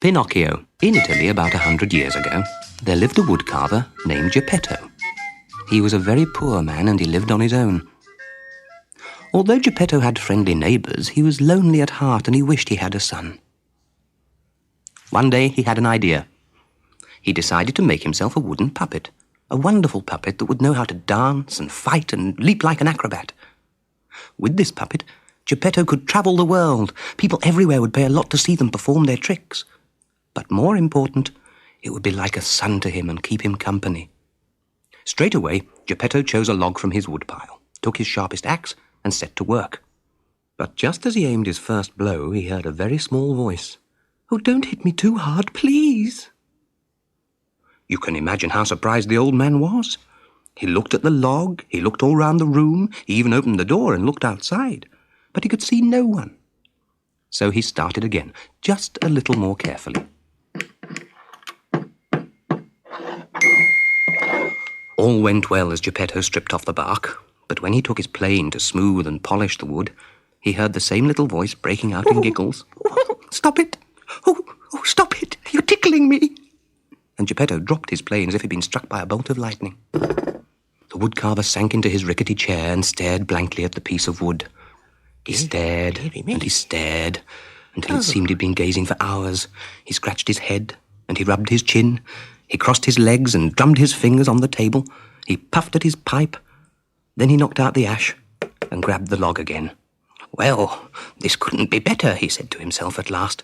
Pinocchio. In Italy, about 100 years ago, there lived a woodcarver named Geppetto. He was a very poor man and he lived on his own. Although Geppetto had friendly neighbours, he was lonely at heart and he wished he had a son. One day he had an idea. He decided to make himself a wooden puppet, a wonderful puppet that would know how to dance and fight and leap like an acrobat. With this puppet, Geppetto could travel the world. People everywhere would pay a lot to see them perform their tricks. But more important, it would be like a son to him and keep him company. Straight away, Geppetto chose a log from his woodpile, took his sharpest axe, and set to work. But just as he aimed his first blow, he heard a very small voice. "Oh, don't hit me too hard, please." You can imagine how surprised the old man was. He looked at the log, he looked all round the room, he even opened the door and looked outside, but he could see no one. So he started again, just a little more carefully. All went well as Geppetto stripped off the bark, but when he took his plane to smooth and polish the wood, he heard the same little voice breaking out in giggles. "Stop it! Oh, stop it! You're tickling me!" And Geppetto dropped his plane as if he'd been struck by a bolt of lightning. The woodcarver sank into his rickety chair and stared blankly at the piece of wood. He stared and he stared until it seemed he'd been gazing for hours. He scratched his head and he rubbed his chin. He crossed his legs and drummed his fingers on the table. He puffed at his pipe. Then he knocked out the ash and grabbed the log again. "Well, this couldn't be better," he said to himself at last.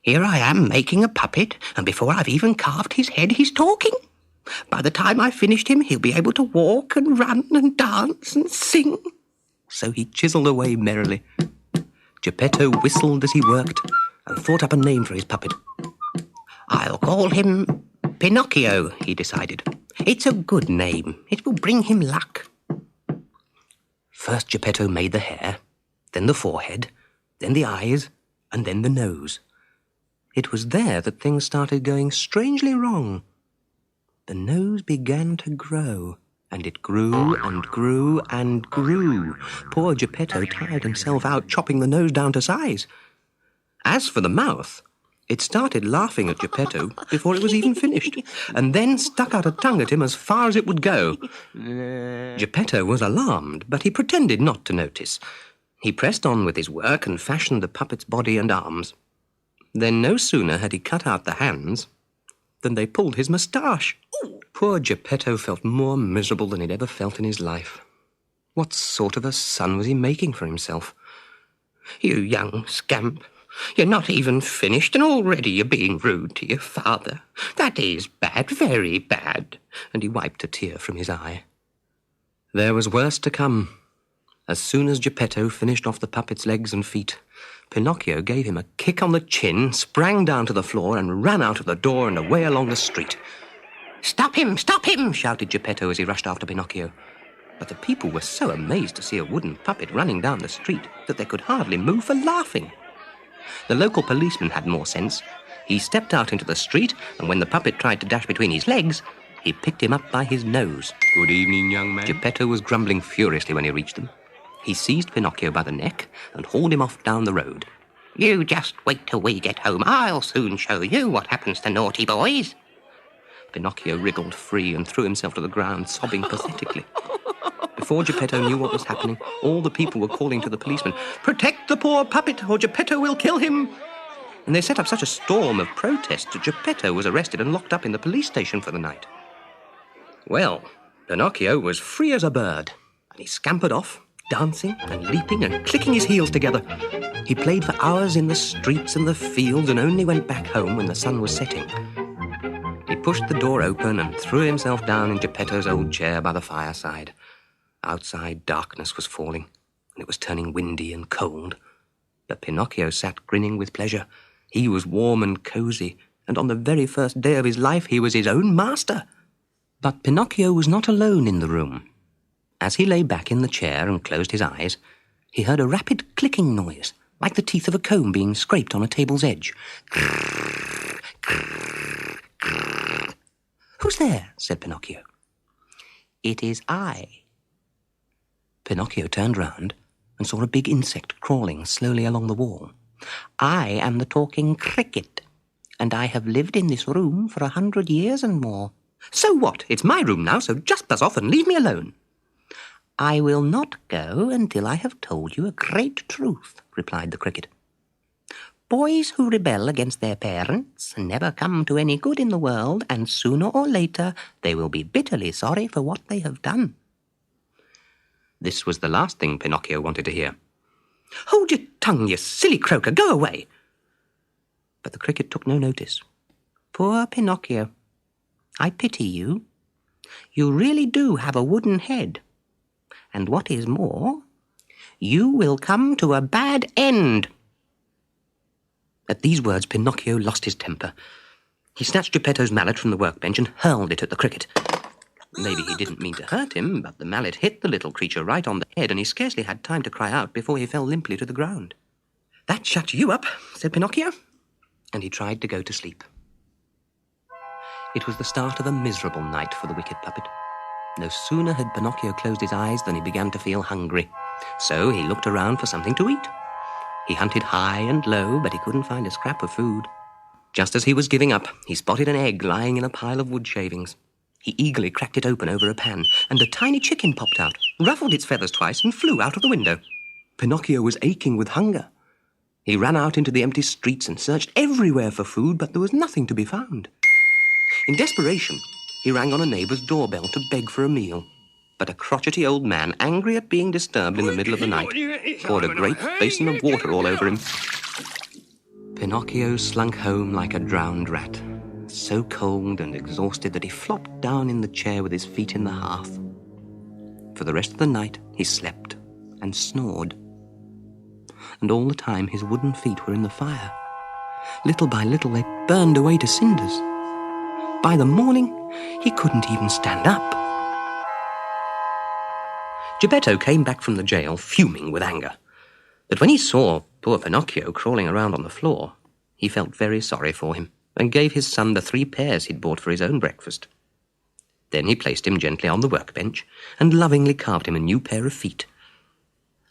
"Here I am making a puppet, and before I've even carved his head, he's talking. By the time I've finished him, he'll be able to walk and run and dance and sing." So he chiselled away merrily. Geppetto whistled as he worked and thought up a name for his puppet. "I'll call him Pinocchio," he decided. "It's a good name. It will bring him luck." First Geppetto made the hair, then the forehead, then the eyes, and then the nose. It was there that things started going strangely wrong. The nose began to grow, and it grew and grew and grew. Poor Geppetto tired himself out chopping the nose down to size. As for the mouth, it started laughing at Geppetto before it was even finished, and then stuck out a tongue at him as far as it would go. Geppetto was alarmed, but he pretended not to notice. He pressed on with his work and fashioned the puppet's body and arms. Then no sooner had he cut out the hands than they pulled his moustache. Poor Geppetto felt more miserable than he'd ever felt in his life. What sort of a son was he making for himself? "You young scamp, you're not even finished and already you're being rude to your father. That is bad, very bad." And he wiped a tear from his eye. There was worse to come. As soon as Geppetto finished off the puppet's legs and feet, Pinocchio gave him a kick on the chin, sprang down to the floor and ran out of the door and away along the street. Stop him, shouted Geppetto as he rushed after Pinocchio. But the people were so amazed to see a wooden puppet running down the street that they could hardly move for laughing. The local policeman had more sense. He stepped out into the street, and when the puppet tried to dash between his legs, he picked him up by his nose. "Good evening, young man." Geppetto was grumbling furiously when he reached them. He seized Pinocchio by the neck and hauled him off down the road. "You just wait till we get home. I'll soon show you what happens to naughty boys." Pinocchio wriggled free and threw himself to the ground, sobbing pathetically. Before Geppetto knew what was happening, all the people were calling to the policeman, "Protect the poor puppet, or Geppetto will kill him!" And they set up such a storm of protest that Geppetto was arrested and locked up in the police station for the night. Well, Pinocchio was free as a bird, and he scampered off, dancing and leaping and clicking his heels together. He played for hours in the streets and the fields and only went back home when the sun was setting. He pushed the door open and threw himself down in Geppetto's old chair by the fireside. Outside, darkness was falling, and it was turning windy and cold. But Pinocchio sat grinning with pleasure. He was warm and cosy, and on the very first day of his life he was his own master. But Pinocchio was not alone in the room. As he lay back in the chair and closed his eyes, he heard a rapid clicking noise, like the teeth of a comb being scraped on a table's edge. "Grrr, grrr, grrr." "Who's there?" said Pinocchio. "It is I." Pinocchio turned round and saw a big insect crawling slowly along the wall. "I am the talking cricket. and I have lived in this room for 100 years and more. So what? It's my room now, so just buzz off and leave me alone. I will not go until I have told you a great truth, replied the cricket. Boys who rebel against their parents never come to any good in the world, and sooner or later they will be bitterly sorry for what they have done. This was the last thing Pinocchio wanted to hear. Hold your tongue, you silly croaker, go away. But the cricket took no notice. Poor Pinocchio, I pity you. You really do have a wooden head. And what is more, you will come to a bad end. At these words, Pinocchio lost his temper. He snatched Geppetto's mallet from the workbench and hurled it at the cricket. Maybe he didn't mean to hurt him, but the mallet hit the little creature right on the head, and he scarcely had time to cry out before he fell limply to the ground. That shut you up, said Pinocchio, and he tried to go to sleep. It was the start of a miserable night for the wicked puppet. No sooner had Pinocchio closed his eyes than he began to feel hungry. So he looked around for something to eat. He hunted high and low, but he couldn't find a scrap of food. Just as he was giving up, he spotted an egg lying in a pile of wood shavings. He eagerly cracked it open over a pan, and a tiny chicken popped out, ruffled its feathers twice, and flew out of the window. Pinocchio was aching with hunger. He ran out into the empty streets and searched everywhere for food, but there was nothing to be found. In desperation, he rang on a neighbour's doorbell to beg for a meal. But a crotchety old man, angry at being disturbed in the middle of the night, poured a great basin of water all over him. Pinocchio slunk home like a drowned rat, so cold and exhausted that he flopped down in the chair with his feet in the hearth. For the rest of the night, he slept and snored. And all the time, his wooden feet were in the fire. Little by little, they burned away to cinders. By the morning, he couldn't even stand up. Geppetto came back from the jail fuming with anger. But when he saw poor Pinocchio crawling around on the floor, he felt very sorry for him and gave his son the 3 pears he'd bought for his own breakfast. Then he placed him gently on the workbench and lovingly carved him a new pair of feet.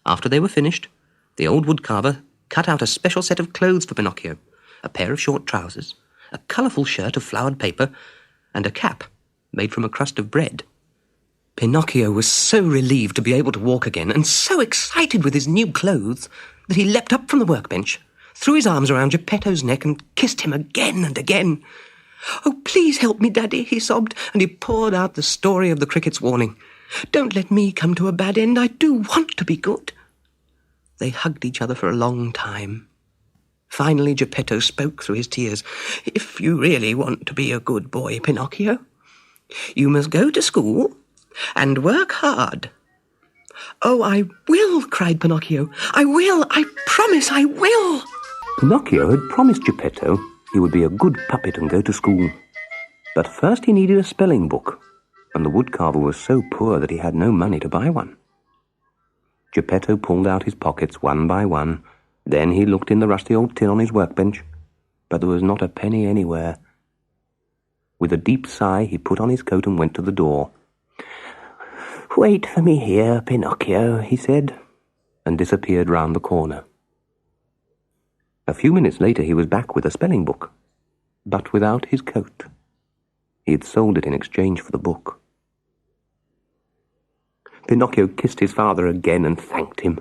After they were finished, the old woodcarver cut out a special set of clothes for Pinocchio, a pair of short trousers, a colourful shirt of flowered paper, and a cap made from a crust of bread. Pinocchio was so relieved to be able to walk again, and so excited with his new clothes, that he leapt up from the workbench, threw his arms around Geppetto's neck, and kissed him again and again. "Oh, please help me, Daddy," he sobbed, and he poured out the story of the cricket's warning. "Don't let me come to a bad end. I do want to be good." They hugged each other for a long time. Finally, Geppetto spoke through his tears. "If you really want to be a good boy, Pinocchio, you must go to school and work hard." "Oh, I will," cried Pinocchio. "I will. I promise I will." Pinocchio had promised Geppetto he would be a good puppet and go to school. But first he needed a spelling book, and the woodcarver was so poor that he had no money to buy one. Geppetto pulled out his pockets one by one. Then he looked in the rusty old tin on his workbench, but there was not a penny anywhere. With a deep sigh, he put on his coat and went to the door. "Wait for me here, Pinocchio," he said, and disappeared round the corner. A few minutes later he was back with a spelling book, but without his coat. He had sold it in exchange for the book. Pinocchio kissed his father again and thanked him.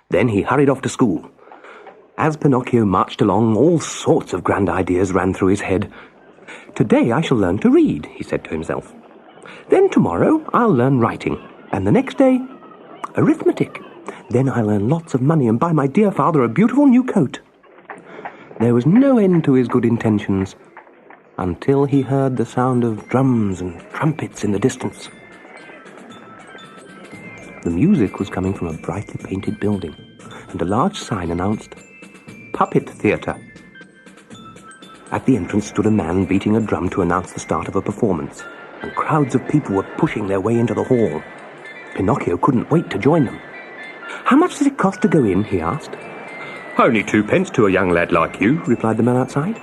Then he hurried off to school. As Pinocchio marched along, all sorts of grand ideas ran through his head. "Today I shall learn to read," he said to himself. "Then tomorrow I'll learn writing, and the next day arithmetic. Then I'll earn lots of money and buy my dear father a beautiful new coat." There was no end to his good intentions until he heard the sound of drums and trumpets in the distance. The music was coming from a brightly painted building, and a large sign announced, "Puppet Theatre." At the entrance stood a man beating a drum to announce the start of a performance, and crowds of people were pushing their way into the hall. Pinocchio couldn't wait to join them. "How much does it cost to go in?" he asked. "Only 2 pence to a young lad like you," replied the man outside.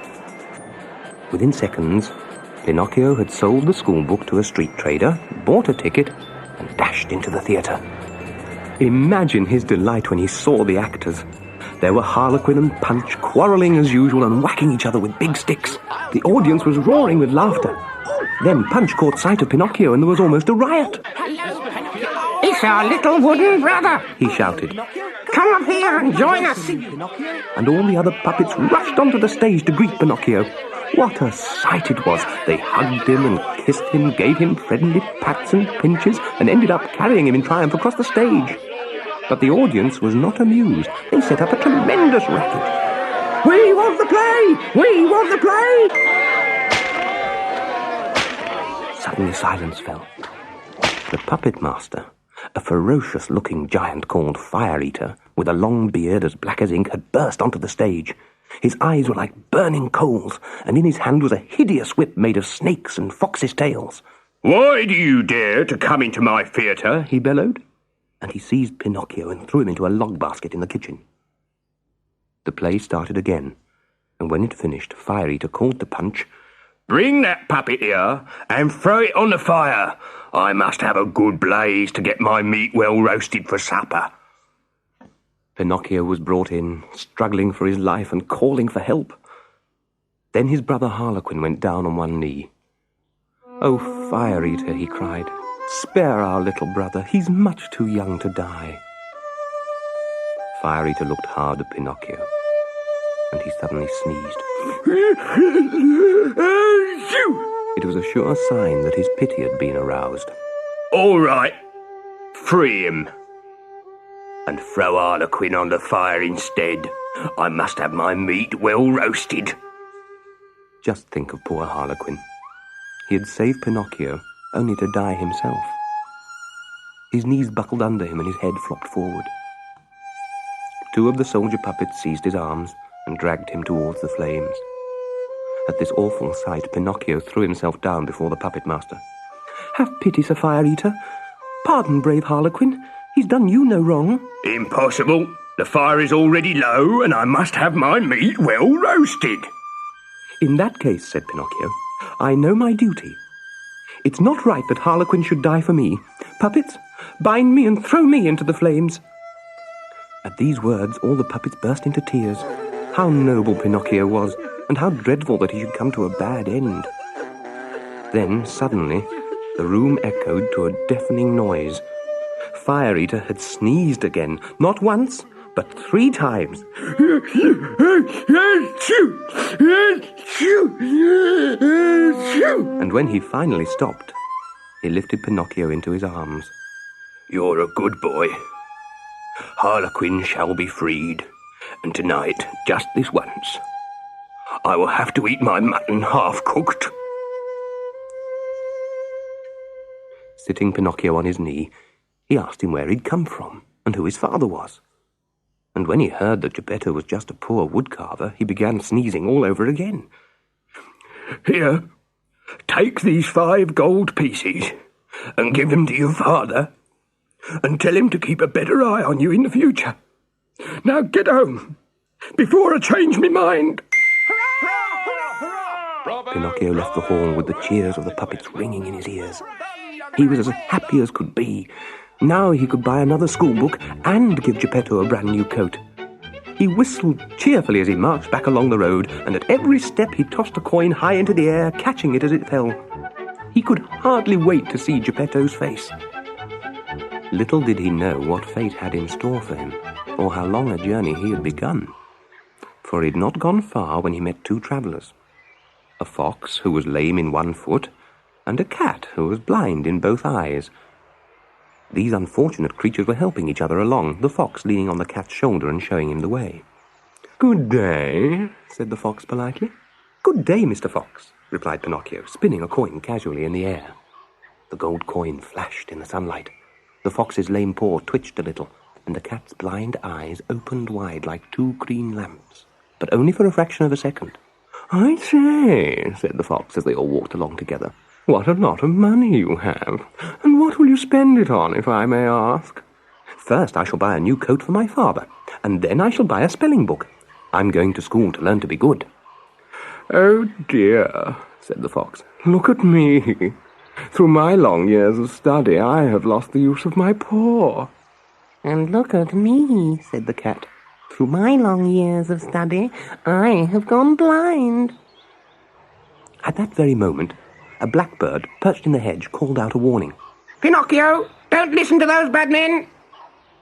Within seconds, Pinocchio had sold the school book to a street trader, bought a ticket, and dashed into the theatre. Imagine his delight when he saw the actors. There were Harlequin and Punch quarrelling as usual and whacking each other with big sticks. The audience was roaring with laughter. Then Punch caught sight of Pinocchio and there was almost a riot. It's our little wooden brother, he shouted. Come up here and join us. And all the other puppets rushed onto the stage to greet Pinocchio. What a sight it was! They hugged him and kissed him, gave him friendly pats and pinches, and ended up carrying him in triumph across the stage. But the audience was not amused. They set up a tremendous racket. "We want the play! We want the play!" Suddenly silence fell. The puppet master, a ferocious-looking giant called Fire Eater, with a long beard as black as ink, had burst onto the stage. His eyes were like burning coals, and in his hand was a hideous whip made of snakes and foxes' tails. "Why do you dare to come into my theatre?" he bellowed, and he seized Pinocchio and threw him into a log basket in the kitchen. The play started again, and when it finished, Fire Eater called to Punch, "Bring that puppet here and throw it on the fire. I must have a good blaze to get my meat well roasted for supper." Pinocchio was brought in, struggling for his life and calling for help. Then his brother Harlequin went down on one knee. "Oh, Fire Eater," he cried, "spare our little brother. He's much too young to die." Fire Eater looked hard at Pinocchio, and he suddenly sneezed. It was a sure sign that his pity had been aroused. "All right, free him. And throw Harlequin on the fire instead. I must have my meat well roasted." Just think of poor Harlequin. He had saved Pinocchio, only to die himself. His knees buckled under him and his head flopped forward. Two of the soldier puppets seized his arms and dragged him towards the flames. At this awful sight, Pinocchio threw himself down before the puppet master. "Have pity, Sir Fire Eater. Pardon, brave Harlequin. He's done you no wrong." "Impossible. The fire is already low, and I must have my meat well roasted." "In that case," said Pinocchio, "I know my duty. It's not right that Harlequin should die for me. Puppets, bind me and throw me into the flames." At these words, all the puppets burst into tears. How noble Pinocchio was, and how dreadful that he should come to a bad end. Then, suddenly, the room echoed to a deafening noise. Fire Eater had sneezed again, not once, but 3 times. And when he finally stopped, he lifted Pinocchio into his arms. "You're a good boy. Harlequin shall be freed, and tonight, just this once, I will have to eat my mutton half-cooked." Sitting Pinocchio on his knee, he asked him where he'd come from and who his father was. And when he heard that Geppetto was just a poor woodcarver, he began sneezing all over again. "Here, take these 5 gold pieces and give them to your father, and tell him to keep a better eye on you in the future. Now get home, before I change my mind." Pinocchio left the hall with the cheers of the puppets ringing in his ears. He was as happy as could be. Now he could buy another schoolbook and give Geppetto a brand new coat. He whistled cheerfully as he marched back along the road, and at every step he tossed a coin high into the air, catching it as it fell. He could hardly wait to see Geppetto's face. Little did he know what fate had in store for him, or how long a journey he had begun. For he had not gone far when he met 2 travellers. A fox who was lame in one foot, and a cat who was blind in both eyes. These unfortunate creatures were helping each other along, the fox leaning on the cat's shoulder and showing him the way. "Good day," said the fox politely. "Good day, Mr. Fox," replied Pinocchio, spinning a coin casually in the air. The gold coin flashed in the sunlight. The fox's lame paw twitched a little, and the cat's blind eyes opened wide like 2 green lamps, but only for a fraction of a second. "I say," said the fox as they all walked along together, "what a lot of money you have. And what will you spend it on, if I may ask?" "First I shall buy a new coat for my father, and then I shall buy a spelling book. I'm going to school to learn to be good." "Oh dear," said the fox, "look at me. Through my long years of study I have lost the use of my paw." "And look at me," said the cat. Through my long years of study, I have gone blind." At that very moment, a blackbird perched in the hedge called out a warning. "Pinocchio, don't listen to those bad men."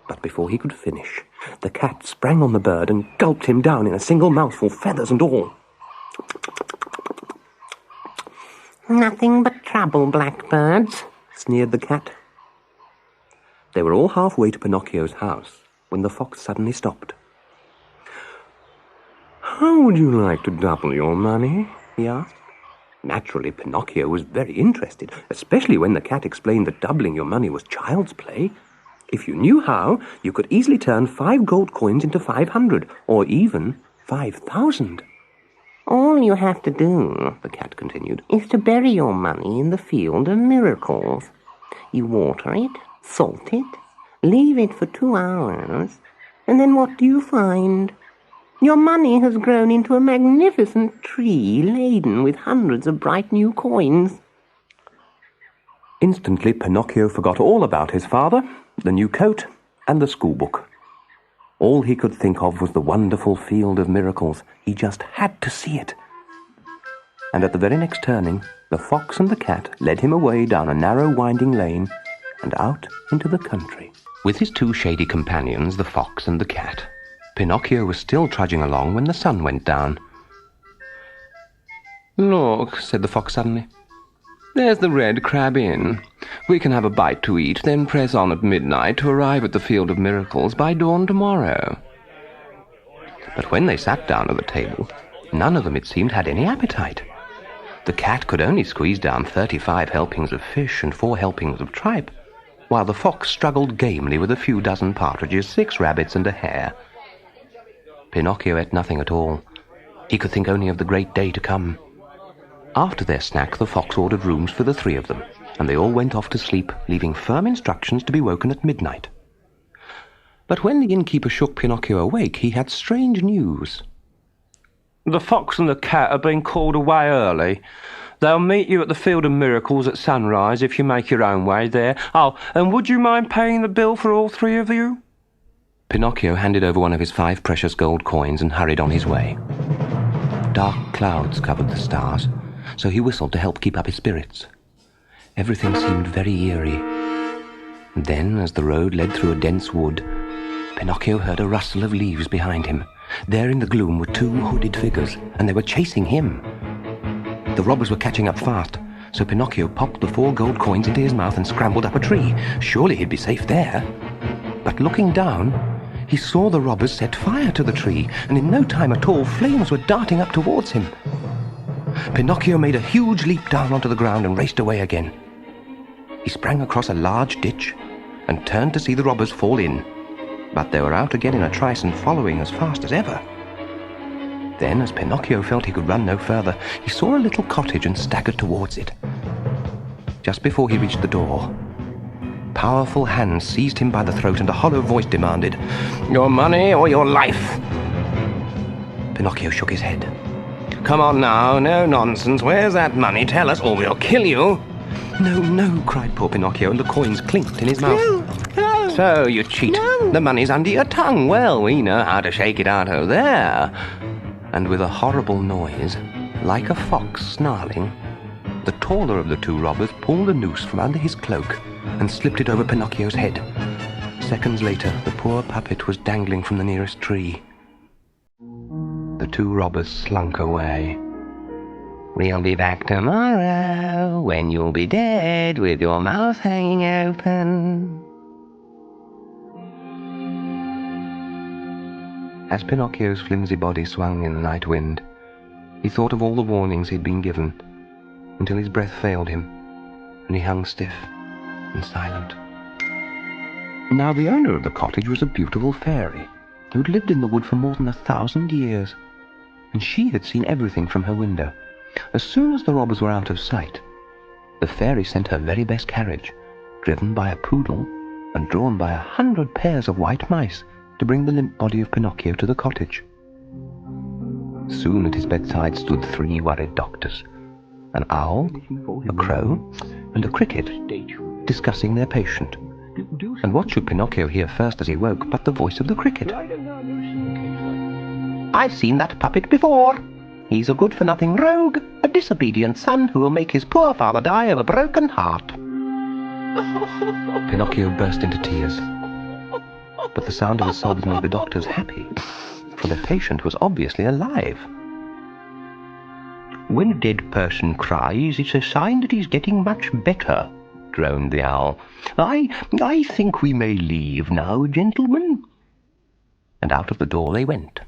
But before he could finish, the cat sprang on the bird and gulped him down in a single mouthful, feathers and all. "Nothing but trouble, blackbirds," sneered the cat. They were all halfway to Pinocchio's house when the fox suddenly stopped. "How would you like to double your money?" he asked. Naturally, Pinocchio was very interested, especially when the cat explained that doubling your money was child's play. If you knew how, you could easily turn 5 gold coins into 500, or even 5,000. "All you have to do," the cat continued, "is to bury your money in the field of miracles. You water it, salt it, leave it for 2 hours, and then what do you find? Your money has grown into a magnificent tree laden with hundreds of bright new coins." Instantly, Pinocchio forgot all about his father, the new coat, and the schoolbook. All he could think of was the wonderful field of miracles. He just had to see it. And at the very next turning, the fox and the cat led him away down a narrow winding lane and out into the country. With his 2 shady companions, the fox and the cat, Pinocchio was still trudging along when the sun went down. "Look," said the fox suddenly, "there's the Red Crab Inn. We can have a bite to eat, then press on at midnight to arrive at the Field of Miracles by dawn tomorrow." But when they sat down at the table, none of them, it seemed, had any appetite. The cat could only squeeze down 35 helpings of fish and 4 helpings of tripe, while the fox struggled gamely with a few dozen partridges, 6 rabbits, and a hare. Pinocchio ate nothing at all. He could think only of the great day to come. After their snack, the fox ordered rooms for the 3 of them, and they all went off to sleep, leaving firm instructions to be woken at midnight. But when the innkeeper shook Pinocchio awake, he had strange news. "The fox and the cat have been called away early. They'll meet you at the Field of Miracles at sunrise if you make your own way there. Oh, and would you mind paying the bill for all 3 of you?" Pinocchio handed over one of his 5 precious gold coins and hurried on his way. Dark clouds covered the stars, so he whistled to help keep up his spirits. Everything seemed very eerie. And then, as the road led through a dense wood, Pinocchio heard a rustle of leaves behind him. There in the gloom were 2 hooded figures, and they were chasing him. The robbers were catching up fast, so Pinocchio popped the 4 gold coins into his mouth and scrambled up a tree. Surely he'd be safe there. But looking down, he saw the robbers set fire to the tree, and in no time at all, flames were darting up towards him. Pinocchio made a huge leap down onto the ground and raced away again. He sprang across a large ditch and turned to see the robbers fall in, but they were out again in a trice and following as fast as ever. Then, as Pinocchio felt he could run no further, he saw a little cottage and staggered towards it. Just before he reached the door, powerful hands seized him by the throat and a hollow voice demanded, "Your money or your life?" Pinocchio shook his head. "Come on now, no nonsense. Where's that money? Tell us or we'll kill you." "No, no," cried poor Pinocchio, and the coins clinked in his mouth. No. "So, you cheat. No. The money's under your tongue. Well, we know how to shake it out of there." And with a horrible noise, like a fox snarling, the taller of the 2 robbers pulled a noose from under his cloak and slipped it over Pinocchio's head. Seconds later, the poor puppet was dangling from the nearest tree. The 2 robbers slunk away. "We'll be back tomorrow, when you'll be dead with your mouth hanging open." As Pinocchio's flimsy body swung in the night wind, he thought of all the warnings he'd been given, until his breath failed him, and he hung stiff and silent. Now the owner of the cottage was a beautiful fairy, who'd lived in the wood for more than 1,000 years, and she had seen everything from her window. As soon as the robbers were out of sight, the fairy sent her very best carriage, driven by a poodle and drawn by 100 pairs of white mice, to bring the limp body of Pinocchio to the cottage. Soon at his bedside stood 3 worried doctors, an owl, a crow, and a cricket, discussing their patient. And what should Pinocchio hear first as he woke but the voice of the cricket? I've seen that puppet before. He's a good-for-nothing rogue, a disobedient son who will make his poor father die of a broken heart. Pinocchio burst into tears. But the sound of the sobs made the doctors happy, for their patient was obviously alive. When a dead person cries, it's a sign that he's getting much better, droned the owl. I think we may leave now, gentlemen. And out of the door they went.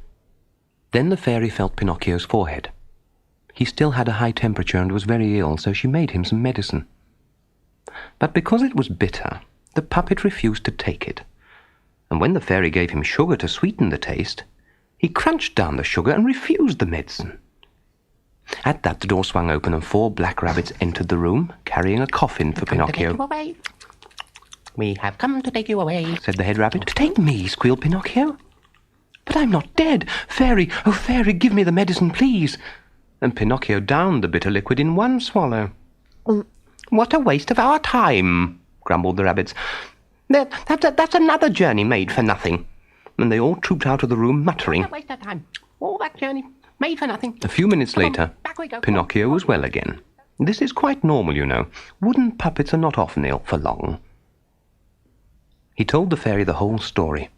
Then the fairy felt Pinocchio's forehead. He still had a high temperature and was very ill, so she made him some medicine. But because it was bitter, the puppet refused to take it. And when the fairy gave him sugar to sweeten the taste, he crunched down the sugar and refused the medicine. At that, the door swung open and 4 black rabbits entered the room, carrying a coffin for Pinocchio. We have come to take you away, said the head rabbit. To take me, squealed Pinocchio. But I'm not dead. Fairy, oh fairy, give me the medicine, please. And Pinocchio downed the bitter liquid in one swallow. What a waste of our time, grumbled the rabbits. That's another journey made for nothing. And they all trooped out of the room, muttering. What a waste of time. All that journey made for nothing. A few minutes later, back we go. Pinocchio was well again. This is quite normal, you know. Wooden puppets are not often ill for long. He told the fairy the whole story,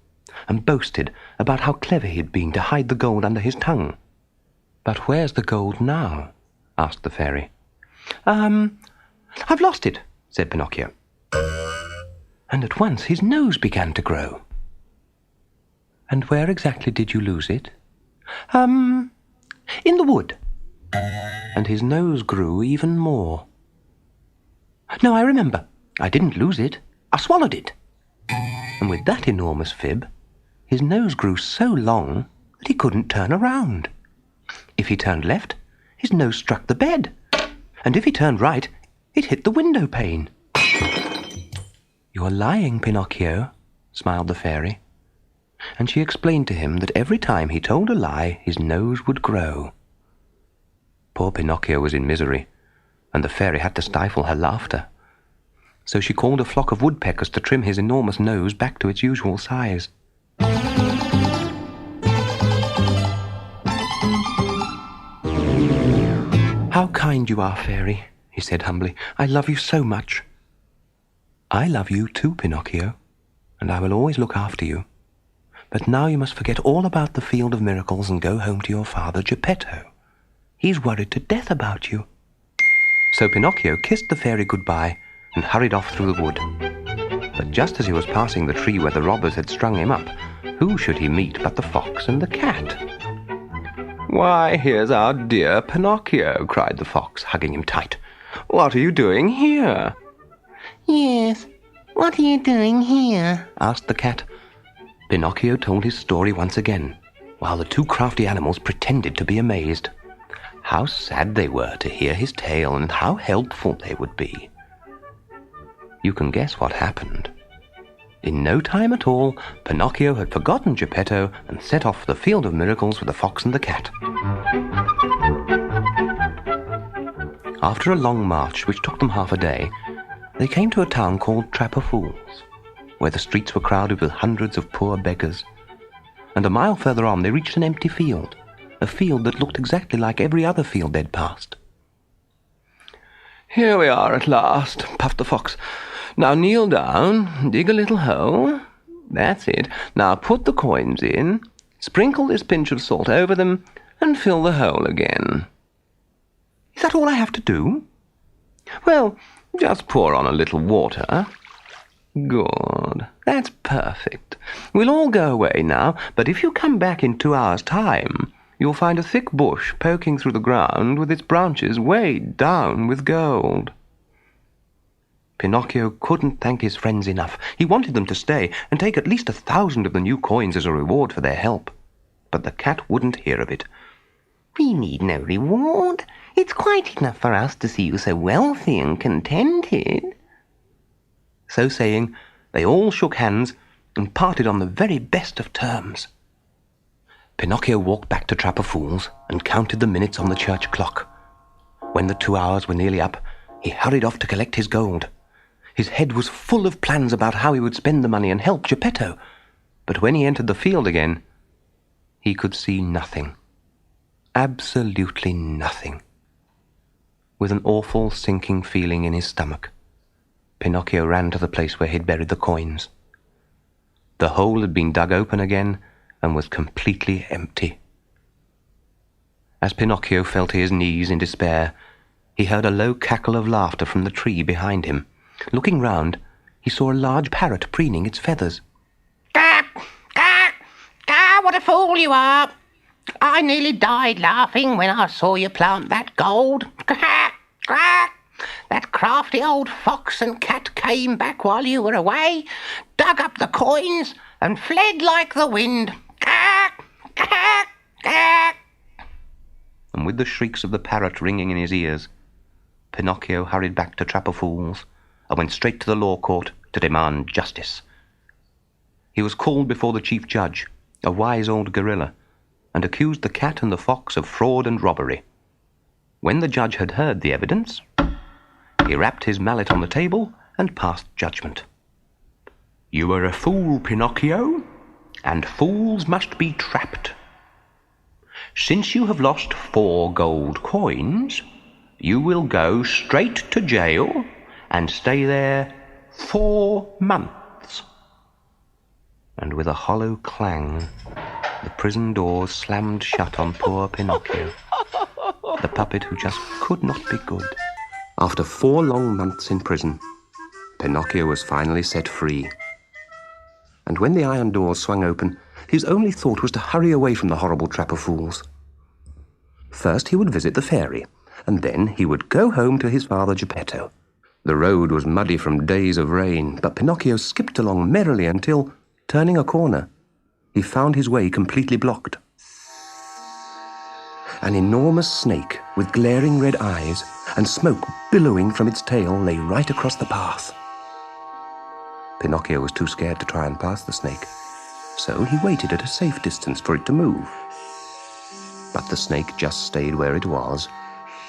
and boasted about how clever he had been to hide the gold under his tongue. But where's the gold now? Asked the fairy. I've lost it, said Pinocchio. And at once his nose began to grow. And where exactly did you lose it? In the wood. And his nose grew even more. No, I remember. I didn't lose it. I swallowed it. And with that enormous fib, his nose grew so long that he couldn't turn around. If he turned left, his nose struck the bed. And if he turned right, it hit the window pane. You're lying, Pinocchio, smiled the fairy. And she explained to him that every time he told a lie, his nose would grow. Poor Pinocchio was in misery, and the fairy had to stifle her laughter. So she called a flock of woodpeckers to trim his enormous nose back to its usual size. How kind you are, fairy, he said humbly. I love you so much. I love you too, Pinocchio, and I will always look after you. But now you must forget all about the Field of Miracles and go home to your father, Geppetto. He's worried to death about you. So Pinocchio kissed the fairy goodbye and hurried off through the wood. But just as he was passing the tree where the robbers had strung him up, who should he meet but the fox and the cat? Why, here's our dear Pinocchio, cried the fox, hugging him tight. What are you doing here? Yes, what are you doing here? Asked the cat. Pinocchio told his story once again, while the 2 crafty animals pretended to be amazed. How sad they were to hear his tale and how helpful they would be. You can guess what happened. In no time at all, Pinocchio had forgotten Geppetto and set off for the Field of Miracles with the fox and the cat. After a long march, which took them half a day, they came to a town called Trap of Fools, where the streets were crowded with hundreds of poor beggars. And a mile further on, they reached an empty field, a field that looked exactly like every other field they'd passed. Here we are at last, puffed the fox. Now kneel down, dig a little hole. That's it. Now put the coins in, sprinkle this pinch of salt over them, and fill the hole again. Is that all I have to do? Well, just pour on a little water. Good. That's perfect. We'll all go away now, but if you come back in 2 hours' time, you'll find a thick bush poking through the ground with its branches weighed down with gold. Pinocchio couldn't thank his friends enough. He wanted them to stay and take at least 1,000 of the new coins as a reward for their help. But the cat wouldn't hear of it. We need no reward. It's quite enough for us to see you so wealthy and contented. So saying, they all shook hands and parted on the very best of terms. Pinocchio walked back to Trap of Fools and counted the minutes on the church clock. When the 2 hours were nearly up, he hurried off to collect his gold. His head was full of plans about how he would spend the money and help Geppetto. But when he entered the field again, He could see nothing. Absolutely nothing. With an awful sinking feeling in his stomach, Pinocchio ran to the place where he'd buried the coins. The hole had been dug open again and was completely empty. As Pinocchio fell to his knees in despair, he heard a low cackle of laughter from the tree behind him. Looking round, he saw a large parrot preening its feathers. Gah! Gah! Gah! What a fool you are! I nearly died laughing when I saw you plant that gold. Gah! Gah! That crafty old fox and cat came back while you were away, dug up the coins, and fled like the wind. Gah! Gah! Gah! And with the shrieks of the parrot ringing in his ears, Pinocchio hurried back to Trap o' Fools and went straight to the law court to demand justice. He was called before the chief judge, a wise old gorilla, and accused the cat and the fox of fraud and robbery. When the judge had heard the evidence, he rapped his mallet on the table and passed judgment. "You are a fool, Pinocchio, and fools must be trapped. Since you have lost 4 gold coins, you will go straight to jail and stay there 4 months." And with a hollow clang, the prison doors slammed shut on poor Pinocchio, the puppet who just could not be good. After 4 long months in prison, Pinocchio was finally set free. And when the iron doors swung open, his only thought was to hurry away from the horrible Trap of Fools. First he would visit the fairy, and then he would go home to his father Geppetto. The road was muddy from days of rain, but Pinocchio skipped along merrily until, turning a corner, he found his way completely blocked. An enormous snake with glaring red eyes and smoke billowing from its tail lay right across the path. Pinocchio was too scared to try and pass the snake, so he waited at a safe distance for it to move. But the snake just stayed where it was,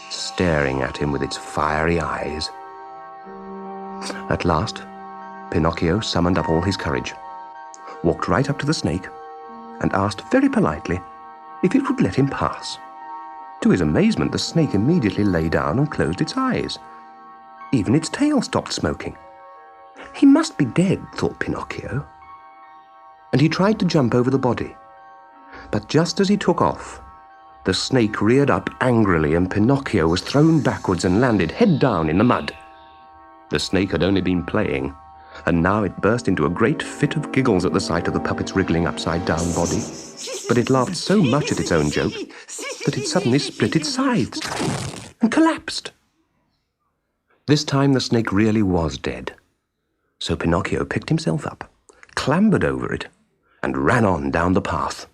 staring at him with its fiery eyes. At last, Pinocchio summoned up all his courage, walked right up to the snake, and asked very politely if it would let him pass. To his amazement, the snake immediately lay down and closed its eyes. Even its tail stopped smoking. He must be dead, thought Pinocchio. And he tried to jump over the body. But just as he took off, the snake reared up angrily and Pinocchio was thrown backwards and landed head down in the mud. The snake had only been playing, and now it burst into a great fit of giggles at the sight of the puppet's wriggling upside-down body. But it laughed so much at its own joke that it suddenly split its sides and collapsed. This time the snake really was dead. So Pinocchio picked himself up, clambered over it, and ran on down the path.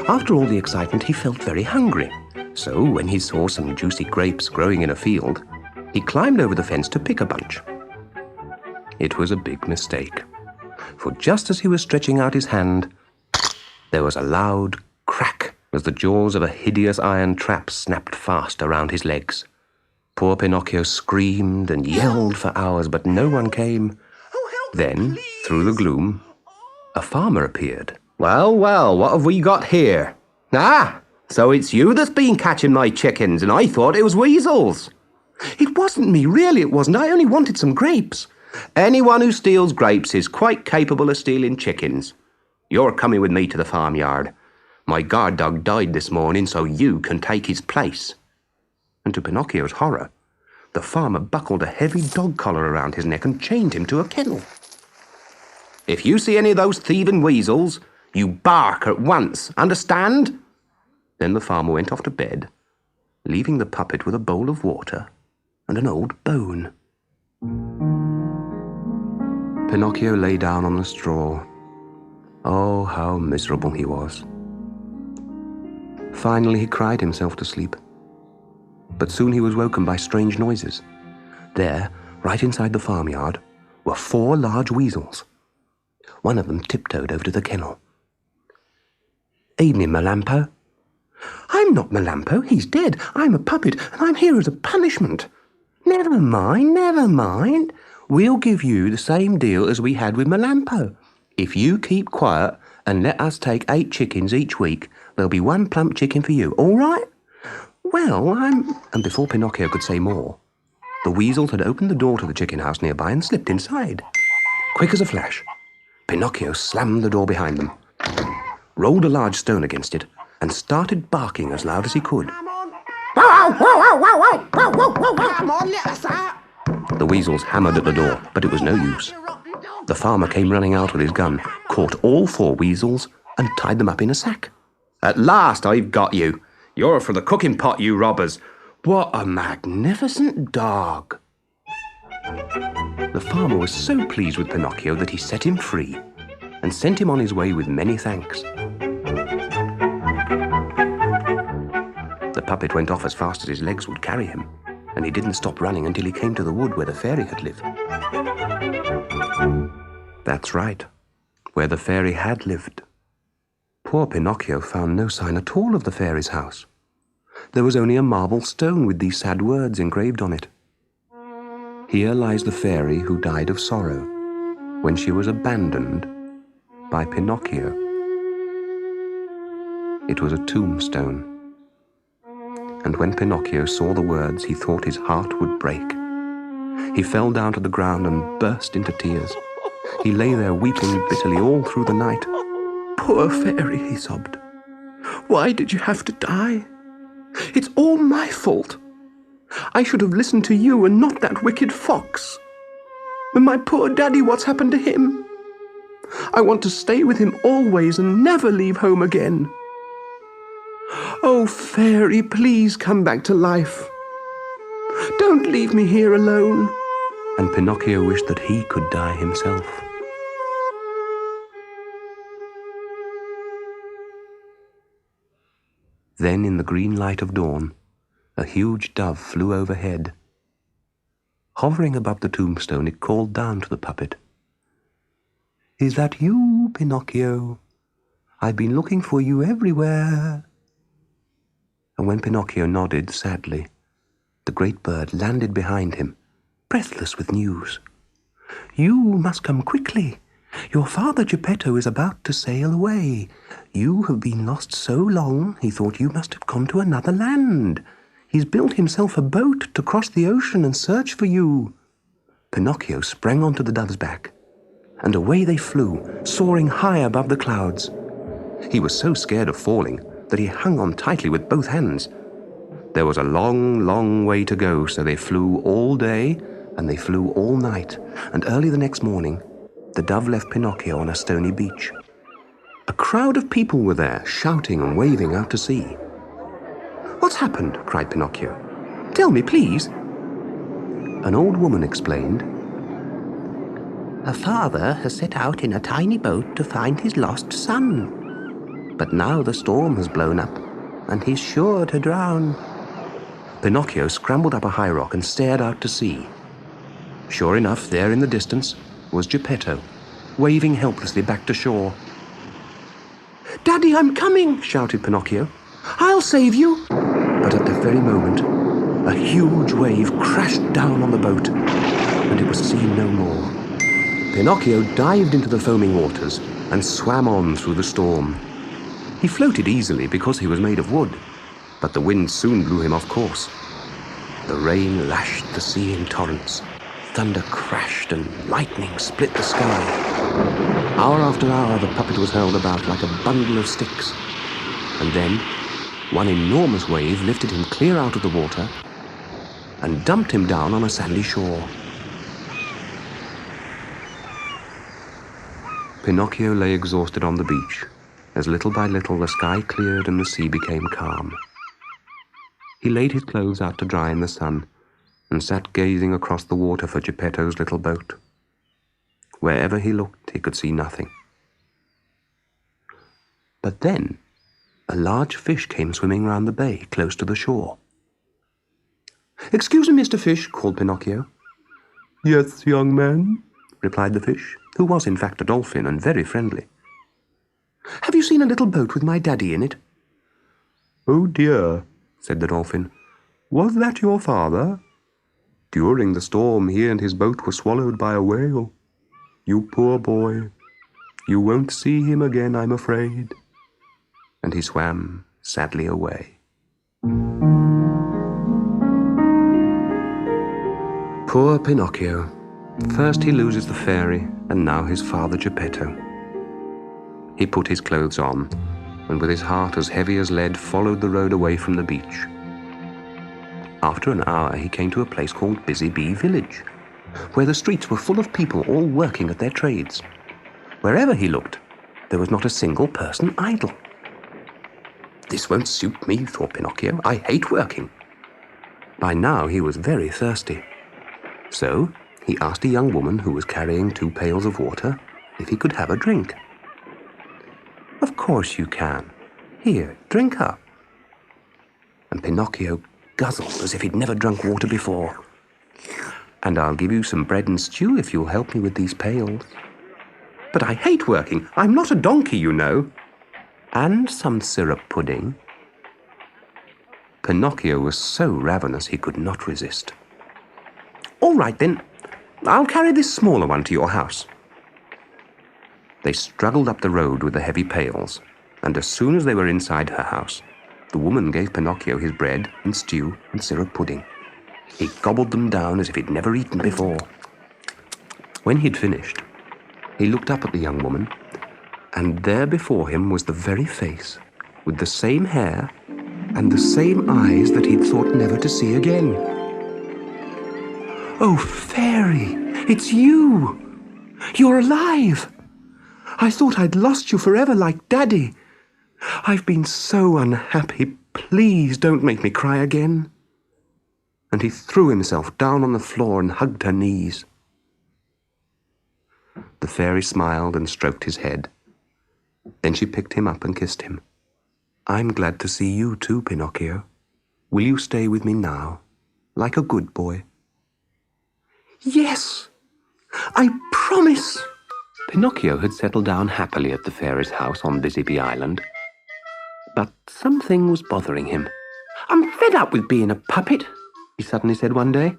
After all the excitement, he felt very hungry. So when he saw some juicy grapes growing in a field, he climbed over the fence to pick a bunch. It was a big mistake, for just as he was stretching out his hand, there was a loud crack as the jaws of a hideous iron trap snapped fast around his legs. Poor Pinocchio screamed and yelled for hours, but no one came. Then, through the gloom, a farmer appeared. "Well, well, what have we got here? Ah, so it's you that's been catching my chickens, and I thought it was weasels." "It wasn't me, really it wasn't. I only wanted some grapes." "Anyone who steals grapes is quite capable of stealing chickens. You're coming with me to the farmyard. My guard dog died this morning, so you can take his place." And to Pinocchio's horror, the farmer buckled a heavy dog collar around his neck and chained him to a kennel. "If you see any of those thieving weasels, you bark at once, understand?" Then the farmer went off to bed, leaving the puppet with a bowl of water and an old bone. Pinocchio lay down on the straw. Oh, how miserable he was. Finally he cried himself to sleep. But soon he was woken by strange noises. There, right inside the farmyard, were 4 large weasels. One of them tiptoed over to the kennel. "Evening, Melampo." "I'm not Melampo, he's dead. I'm a puppet, and I'm here as a punishment." Never mind. We'll give you the same deal as we had with Melampo. If you keep quiet and let us take 8 chickens each week, there'll be 1 plump chicken for you, all right? Well, And before Pinocchio could say more, the weasel had opened the door to the chicken house nearby and slipped inside. Quick as a flash, Pinocchio slammed the door behind them, rolled a large stone against it, and started barking as loud as he could. The weasels hammered at the door, but it was no use. The farmer came running out with his gun, caught all 4 weasels, and tied them up in a sack. "At last I've got you! You're for the cooking pot, you robbers! What a magnificent dog!" The farmer was so pleased with Pinocchio that he set him free and sent him on his way with many thanks. The puppet went off as fast as his legs would carry him, and he didn't stop running until he came to the wood where the fairy had lived. That's right, where the fairy had lived. Poor Pinocchio found no sign at all of the fairy's house. There was only a marble stone with these sad words engraved on it. "Here lies the fairy who died of sorrow when she was abandoned by Pinocchio." It was a tombstone. And when Pinocchio saw the words, he thought his heart would break. He fell down to the ground and burst into tears. He lay there weeping bitterly all through the night. "Poor fairy," he sobbed. "Why did you have to die? It's all my fault. I should have listened to you and not that wicked fox. And my poor daddy, what's happened to him? I want to stay with him always and never leave home again. Oh, fairy, please come back to life. Don't leave me here alone." And Pinocchio wished that he could die himself. Then, in the green light of dawn, a huge dove flew overhead. Hovering above the tombstone, it called down to the puppet. "Is that you, Pinocchio? I've been looking for you everywhere." And when Pinocchio nodded sadly, the great bird landed behind him, breathless with news. "You must come quickly. Your father Geppetto is about to sail away. You have been lost so long, he thought you must have gone to another land. He's built himself a boat to cross the ocean and search for you." Pinocchio sprang onto the dove's back, and away they flew, soaring high above the clouds. He was so scared of falling that he hung on tightly with both hands. There was a long, long way to go, so they flew all day and they flew all night, and early the next morning, the dove left Pinocchio on a stony beach. A crowd of people were there, shouting and waving out to sea. "What's happened?" cried Pinocchio. "Tell me, please." An old woman explained. "A father has set out in a tiny boat to find his lost son. But now the storm has blown up, and he's sure to drown." Pinocchio scrambled up a high rock and stared out to sea. Sure enough, there in the distance was Geppetto, waving helplessly back to shore. "Daddy, I'm coming!" shouted Pinocchio. "I'll save you!" But at that very moment, a huge wave crashed down on the boat, and it was seen no more. Pinocchio dived into the foaming waters and swam on through the storm. He floated easily because he was made of wood, but the wind soon blew him off course. The rain lashed the sea in torrents. Thunder crashed and lightning split the sky. Hour after hour, the puppet was hurled about like a bundle of sticks. And then, one enormous wave lifted him clear out of the water and dumped him down on a sandy shore. Pinocchio lay exhausted on the beach, as little by little the sky cleared and the sea became calm. He laid his clothes out to dry in the sun and sat gazing across the water for Geppetto's little boat. Wherever he looked, he could see nothing. But then, a large fish came swimming round the bay, close to the shore. "Excuse me, Mr. Fish," called Pinocchio. "Yes, young man," replied the fish, who was in fact a dolphin and very friendly. "Have you seen a little boat with my daddy in it?" "Oh dear," said the dolphin. "Was that your father? During the storm, he and his boat were swallowed by a whale. You poor boy. You won't see him again, I'm afraid." And he swam sadly away. Poor Pinocchio. First he loses the fairy, and now his father Geppetto. He put his clothes on, and with his heart as heavy as lead, followed the road away from the beach. After an hour he came to a place called Busy Bee Village, where the streets were full of people all working at their trades. Wherever he looked, there was not a single person idle. "This won't suit me," thought Pinocchio. "I hate working." By now he was very thirsty. So he asked a young woman who was carrying 2 pails of water if he could have a drink. "Of course you can. Here, drink up." And Pinocchio guzzled as if he'd never drunk water before. "And I'll give you some bread and stew if you'll help me with these pails." "But I hate working. I'm not a donkey, you know." "And some syrup pudding." Pinocchio was so ravenous he could not resist. "All right then, I'll carry this smaller one to your house." They struggled up the road with the heavy pails, and as soon as they were inside her house, the woman gave Pinocchio his bread and stew and syrup pudding. He gobbled them down as if he'd never eaten before. When he'd finished, he looked up at the young woman, and there before him was the very face, with the same hair and the same eyes that he'd thought never to see again. "Oh, fairy, it's you! You're alive! I thought I'd lost you forever like Daddy. I've been so unhappy. Please don't make me cry again." And he threw himself down on the floor and hugged her knees. The fairy smiled and stroked his head. Then she picked him up and kissed him. "I'm glad to see you too, Pinocchio. Will you stay with me now, like a good boy?" "Yes, I promise." Pinocchio had settled down happily at the fairy's house on Busy Bee Island. But something was bothering him. "I'm fed up with being a puppet," he suddenly said one day.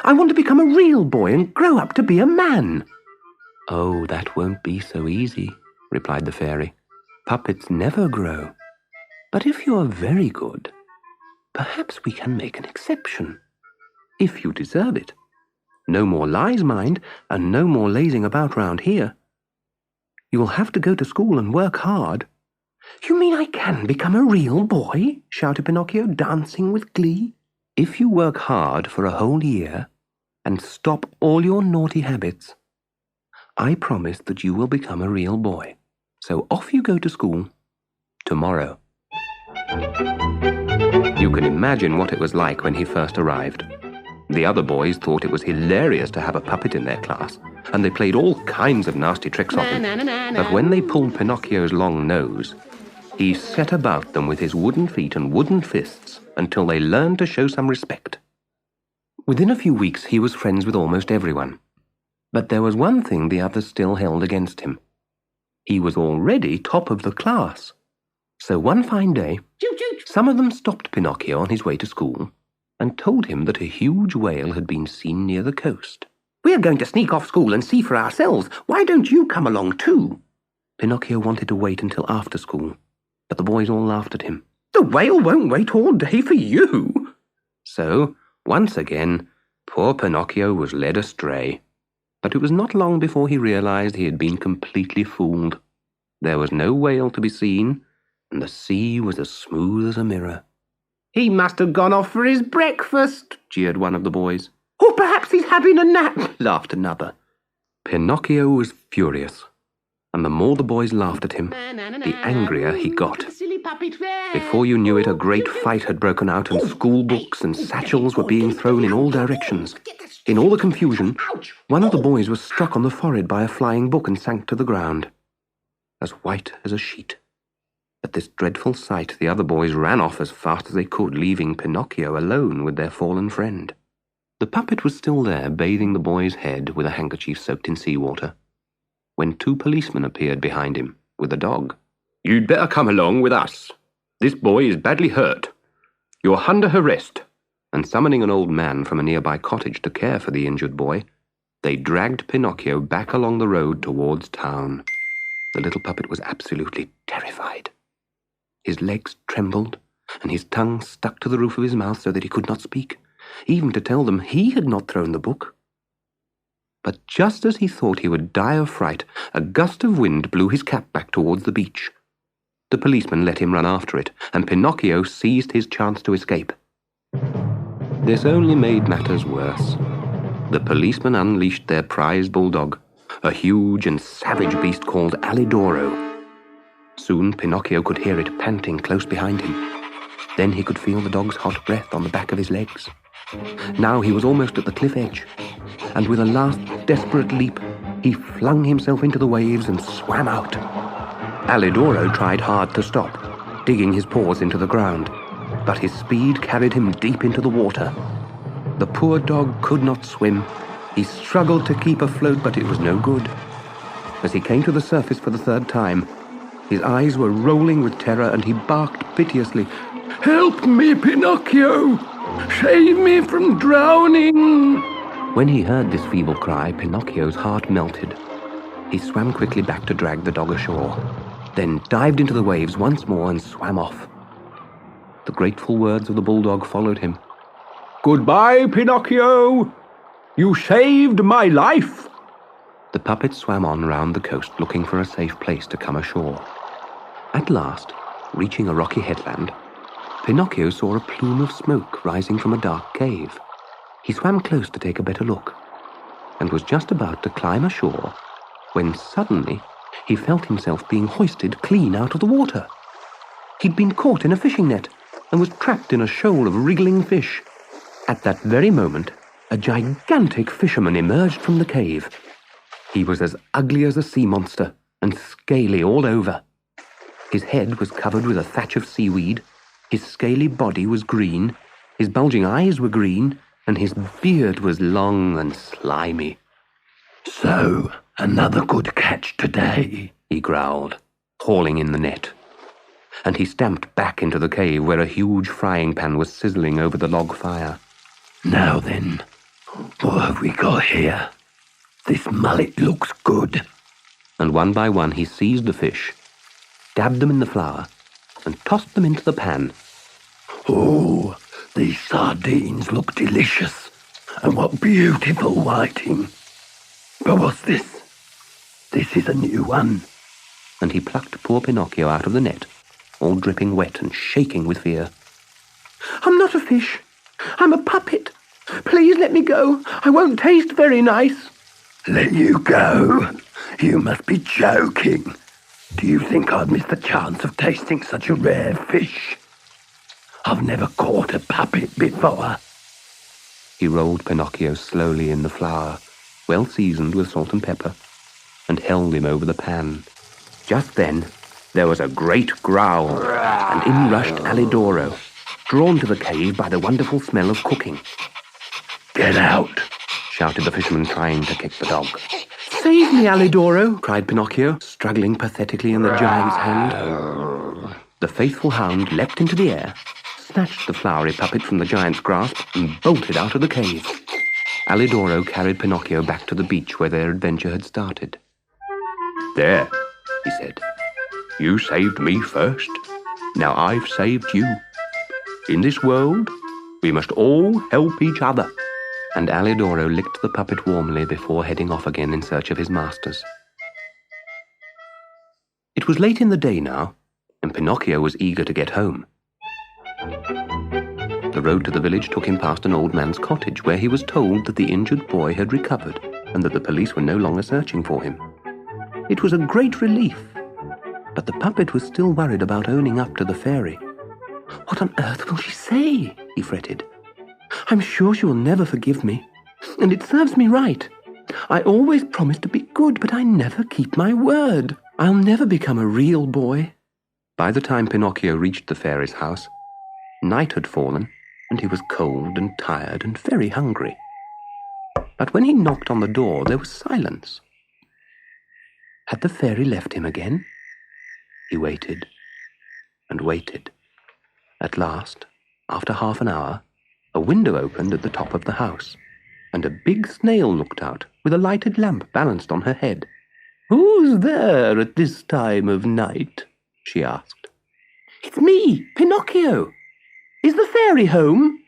"I want to become a real boy and grow up to be a man." "Oh, that won't be so easy," replied the fairy. "Puppets never grow. But if you're very good, perhaps we can make an exception. If you deserve it. No more lies, mind, and no more lazing about round here. You will have to go to school and work hard." "You mean I can become a real boy?" shouted Pinocchio, dancing with glee. "If you work hard for a whole year and stop all your naughty habits, I promise that you will become a real boy. So off you go to school tomorrow." You can imagine what it was like when he first arrived. The other boys thought it was hilarious to have a puppet in their class, and they played all kinds of nasty tricks on him. But when they pulled Pinocchio's long nose, he set about them with his wooden feet and wooden fists until they learned to show some respect. Within a few weeks he was friends with almost everyone. But there was one thing the others still held against him. He was already top of the class. So one fine day, some of them stopped Pinocchio on his way to school and told him that a huge whale had been seen near the coast. "We're going to sneak off school and see for ourselves. Why don't you come along too?" Pinocchio wanted to wait until after school, but the boys all laughed at him. "The whale won't wait all day for you." So, once again, poor Pinocchio was led astray. But it was not long before he realized he had been completely fooled. There was no whale to be seen, and the sea was as smooth as a mirror. "He must have gone off for his breakfast," jeered one of the boys. "Or perhaps he's having a nap," laughed another. Pinocchio was furious, and the more the boys laughed at him, the angrier he got. Before you knew it, a great fight had broken out, and school books and satchels were being thrown in all directions. In all the confusion, one of the boys was struck on the forehead by a flying book and sank to the ground, as white as a sheet. At this dreadful sight, the other boys ran off as fast as they could, leaving Pinocchio alone with their fallen friend. The puppet was still there, bathing the boy's head with a handkerchief soaked in seawater, when 2 policemen appeared behind him, with a dog. "You'd better come along with us. This boy is badly hurt. You're under arrest." And summoning an old man from a nearby cottage to care for the injured boy, they dragged Pinocchio back along the road towards town. The little puppet was absolutely terrified. His legs trembled, and his tongue stuck to the roof of his mouth so that he could not speak, even to tell them he had not thrown the book. But just as he thought he would die of fright, a gust of wind blew his cap back towards the beach. The policeman let him run after it, and Pinocchio seized his chance to escape. This only made matters worse. The policemen unleashed their prize bulldog, a huge and savage beast called Alidoro. Soon Pinocchio could hear it panting close behind him. Then he could feel the dog's hot breath on the back of his legs. Now he was almost at the cliff edge, and with a last desperate leap, he flung himself into the waves and swam out. Alidoro tried hard to stop, digging his paws into the ground, but his speed carried him deep into the water. The poor dog could not swim. He struggled to keep afloat, but it was no good. As he came to the surface for the third time, his eyes were rolling with terror, and he barked piteously, "Help me, Pinocchio! Save me from drowning!" When he heard this feeble cry, Pinocchio's heart melted. He swam quickly back to drag the dog ashore, then dived into the waves once more and swam off. The grateful words of the bulldog followed him. "Goodbye, Pinocchio! You saved my life!" The puppet swam on round the coast looking for a safe place to come ashore. At last, reaching a rocky headland, Pinocchio saw a plume of smoke rising from a dark cave. He swam close to take a better look, and was just about to climb ashore when suddenly he felt himself being hoisted clean out of the water. He'd been caught in a fishing net and was trapped in a shoal of wriggling fish. At that very moment, a gigantic fisherman emerged from the cave. He was as ugly as a sea monster and scaly all over. His head was covered with a thatch of seaweed, his scaly body was green, his bulging eyes were green, and his beard was long and slimy. "So, another good catch today," he growled, hauling in the net. And he stamped back into the cave where a huge frying pan was sizzling over the log fire. "Now then, what have we got here? This mullet looks good." And one by one he seized the fish, dabbed them in the flour, and tossed them into the pan. "Oh, these sardines look delicious, and what beautiful whiting. But what's this? This is a new one." And he plucked poor Pinocchio out of the net, all dripping wet and shaking with fear. "I'm not a fish. I'm a puppet. Please let me go. I won't taste very nice." "Let you go? You must be joking. Do you think I'd miss the chance of tasting such a rare fish? I've never caught a puppet before." He rolled Pinocchio slowly in the flour, well seasoned with salt and pepper, and held him over the pan. Just then, there was a great growl, and in rushed Alidoro, drawn to the cave by the wonderful smell of cooking. "Get out!" shouted the fisherman, trying to kick the dog. "Save me, Alidoro!" cried Pinocchio, struggling pathetically in the giant's hand. The faithful hound leapt into the air, snatched the floury puppet from the giant's grasp, and bolted out of the cave. Alidoro carried Pinocchio back to the beach where their adventure had started. "There," he said. "You saved me first. Now I've saved you. In this world, we must all help each other." And Alidoro licked the puppet warmly before heading off again in search of his masters. It was late in the day now, and Pinocchio was eager to get home. The road to the village took him past an old man's cottage, where he was told that the injured boy had recovered and that the police were no longer searching for him. It was a great relief, but the puppet was still worried about owning up to the fairy. "What on earth will she say?" he fretted. "I'm sure she will never forgive me, and it serves me right. I always promise to be good, but I never keep my word. I'll never become a real boy." By the time Pinocchio reached the fairy's house, night had fallen, and he was cold and tired and very hungry. But when he knocked on the door, there was silence. Had the fairy left him again? He waited and waited. At last, after half an hour, a window opened at the top of the house, and a big snail looked out with a lighted lamp balanced on her head. "Who's there at this time of night?" she asked. "It's me, Pinocchio. Is the fairy home?"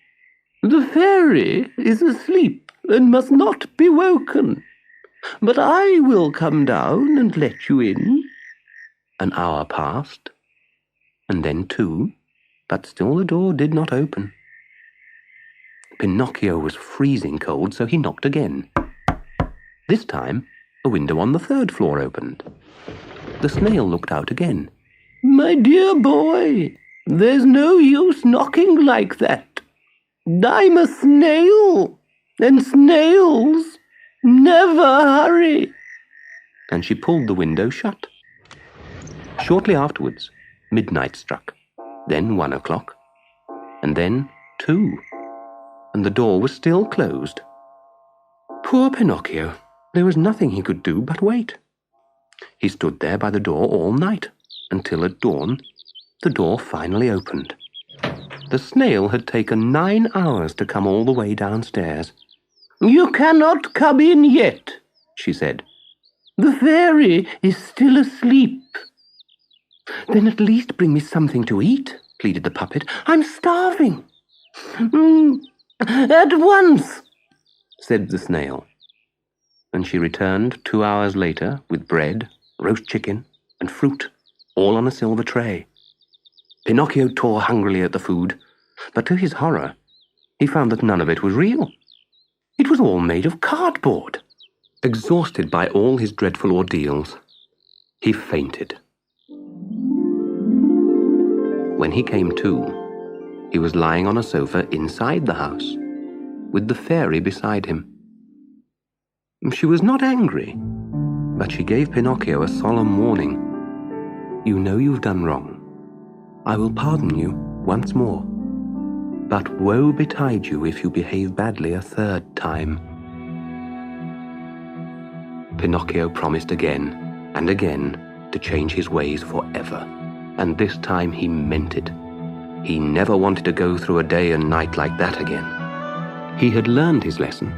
"The fairy is asleep and must not be woken, but I will come down and let you in." An hour passed, and then 2, but still the door did not open. Pinocchio was freezing cold, so he knocked again. This time, a window on the 3rd floor opened. The snail looked out again. "My dear boy, there's no use knocking like that. I'm a snail, and snails never hurry." And she pulled the window shut. Shortly afterwards, midnight struck, then 1 o'clock, and then 2, and the door was still closed. Poor Pinocchio! There was nothing he could do but wait. He stood there by the door all night, until at dawn the door finally opened. The snail had taken 9 hours to come all the way downstairs. "You cannot come in yet," she said. "The fairy is still asleep." "Then at least bring me something to eat," pleaded the puppet. "I'm starving." "At once," said the snail. And she returned 2 hours later with bread, roast chicken, and fruit, all on a silver tray. Pinocchio tore hungrily at the food, but to his horror, he found that none of it was real. It was all made of cardboard. Exhausted by all his dreadful ordeals, he fainted. When he came to, he was lying on a sofa inside the house, with the fairy beside him. She was not angry, but she gave Pinocchio a solemn warning. "You know you've done wrong. I will pardon you once more, but woe betide you if you behave badly a 3rd time." Pinocchio promised again and again to change his ways forever, and this time he meant it. He never wanted to go through a day and night like that again. He had learned his lesson,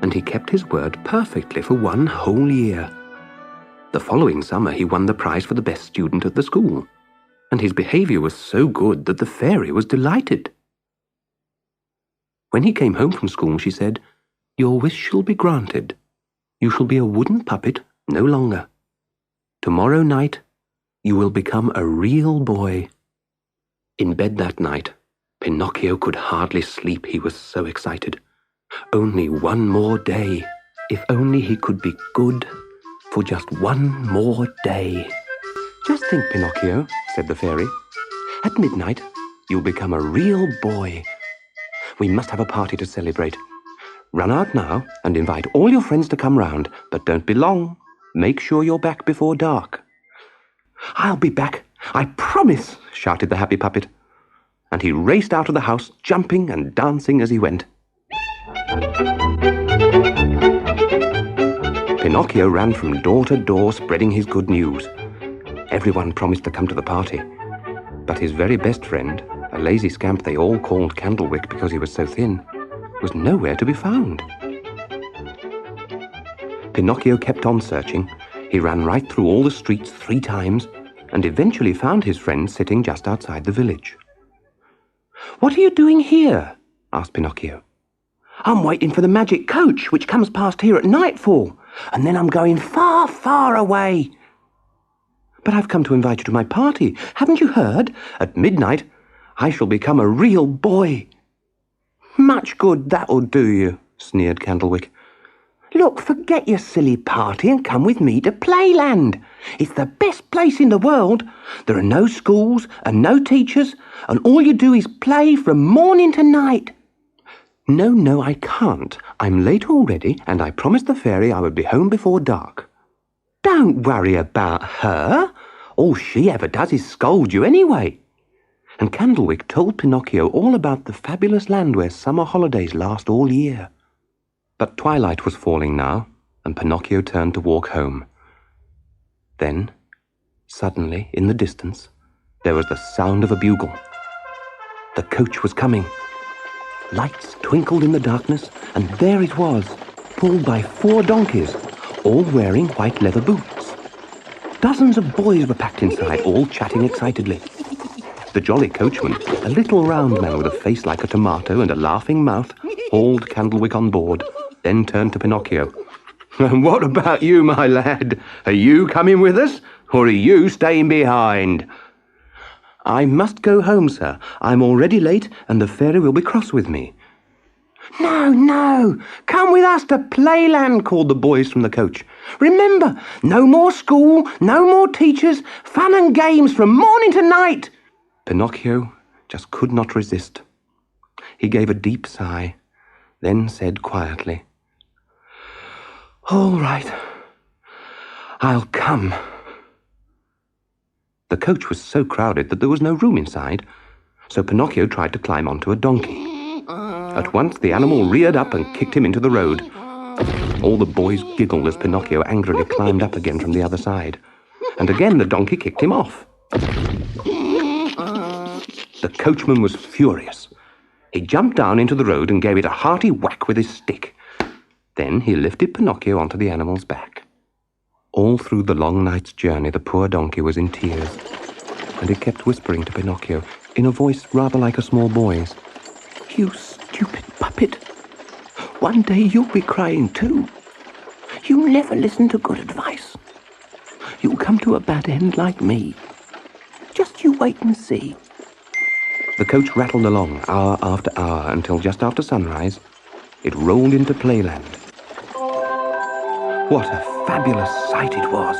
and he kept his word perfectly for 1 whole year. The following summer he won the prize for the best student at the school, and his behavior was so good that the fairy was delighted. When he came home from school, she said, "Your wish shall be granted. You shall be a wooden puppet no longer. Tomorrow night you will become a real boy." In bed that night, Pinocchio could hardly sleep, he was so excited. Only 1 more day. If only he could be good for just 1 more day. "Just think, Pinocchio," said the fairy. "At midnight, you'll become a real boy. We must have a party to celebrate. Run out now and invite all your friends to come round, but don't be long. Make sure you're back before dark." "I'll be back, I promise," shouted the happy puppet. And he raced out of the house, jumping and dancing as he went. Pinocchio ran from door to door, spreading his good news. Everyone promised to come to the party, but his very best friend, a lazy scamp they all called Candlewick because he was so thin, was nowhere to be found. Pinocchio kept on searching. He ran right through all the streets 3 times, and eventually found his friend sitting just outside the village. "What are you doing here?" asked Pinocchio. "I'm waiting for the magic coach, which comes past here at nightfall, and then I'm going far, far away." "But I've come to invite you to my party. Haven't you heard? At midnight, I shall become a real boy." "Much good that'll do you," sneered Candlewick. "Look, forget your silly party and come with me to Playland. It's the best place in the world. There are no schools and no teachers, and all you do is play from morning to night." No, I can't. I'm late already, and I promised the fairy I would be home before dark." "Don't worry about her. All she ever does is scold you anyway." And Candlewick told Pinocchio all about the fabulous land where summer holidays last all year. But twilight was falling now, and Pinocchio turned to walk home. Then, suddenly, in the distance, there was the sound of a bugle. The coach was coming. Lights twinkled in the darkness, and there it was, pulled by 4 donkeys, all wearing white leather boots. Dozens of boys were packed inside, all chatting excitedly. The jolly coachman, a little round man with a face like a tomato and a laughing mouth, hauled Candlewick on board, then turned to Pinocchio. "And what about you, my lad? Are you coming with us, or are you staying behind?" "I must go home, sir. I'm already late, and the fairy will be cross with me." No, come with us to Playland," called the boys from the coach. "Remember, no more school, no more teachers, fun and games from morning to night." Pinocchio just could not resist. He gave a deep sigh, then said quietly, "All right, I'll come." The coach was so crowded that there was no room inside, so Pinocchio tried to climb onto a donkey. At once the animal reared up and kicked him into the road. All the boys giggled as Pinocchio angrily climbed up again from the other side, and again the donkey kicked him off. The coachman was furious. He jumped down into the road and gave it a hearty whack with his stick. Then he lifted Pinocchio onto the animal's back. All through the long night's journey the poor donkey was in tears, and he kept whispering to Pinocchio, in a voice rather like a small boy's, "You stupid puppet. One day you'll be crying too. You never listen to good advice. You'll come to a bad end like me. Just you wait and see." The coach rattled along hour after hour until just after sunrise it rolled into Playland. What a fabulous sight it was!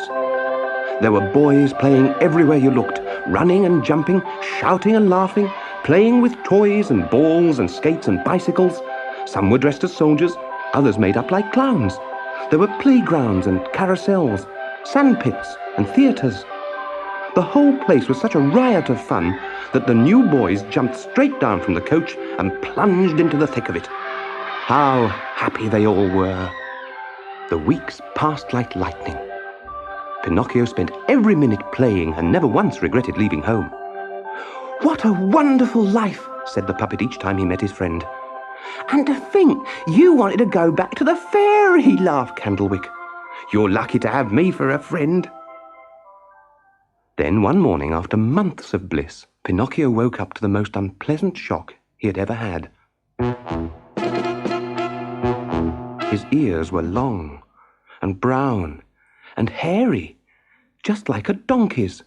There were boys playing everywhere you looked, running and jumping, shouting and laughing, playing with toys and balls and skates and bicycles. Some were dressed as soldiers, others made up like clowns. There were playgrounds and carousels, sandpits and theatres. The whole place was such a riot of fun that the new boys jumped straight down from the coach and plunged into the thick of it. How happy they all were! The weeks passed like lightning. Pinocchio spent every minute playing and never once regretted leaving home. "What a wonderful life," said the puppet each time he met his friend. "And to think you wanted to go back to the fairy," laughed Candlewick. "You're lucky to have me for a friend." Then one morning, after months of bliss, Pinocchio woke up to the most unpleasant shock he had ever had. His ears were long and brown and hairy, just like a donkey's.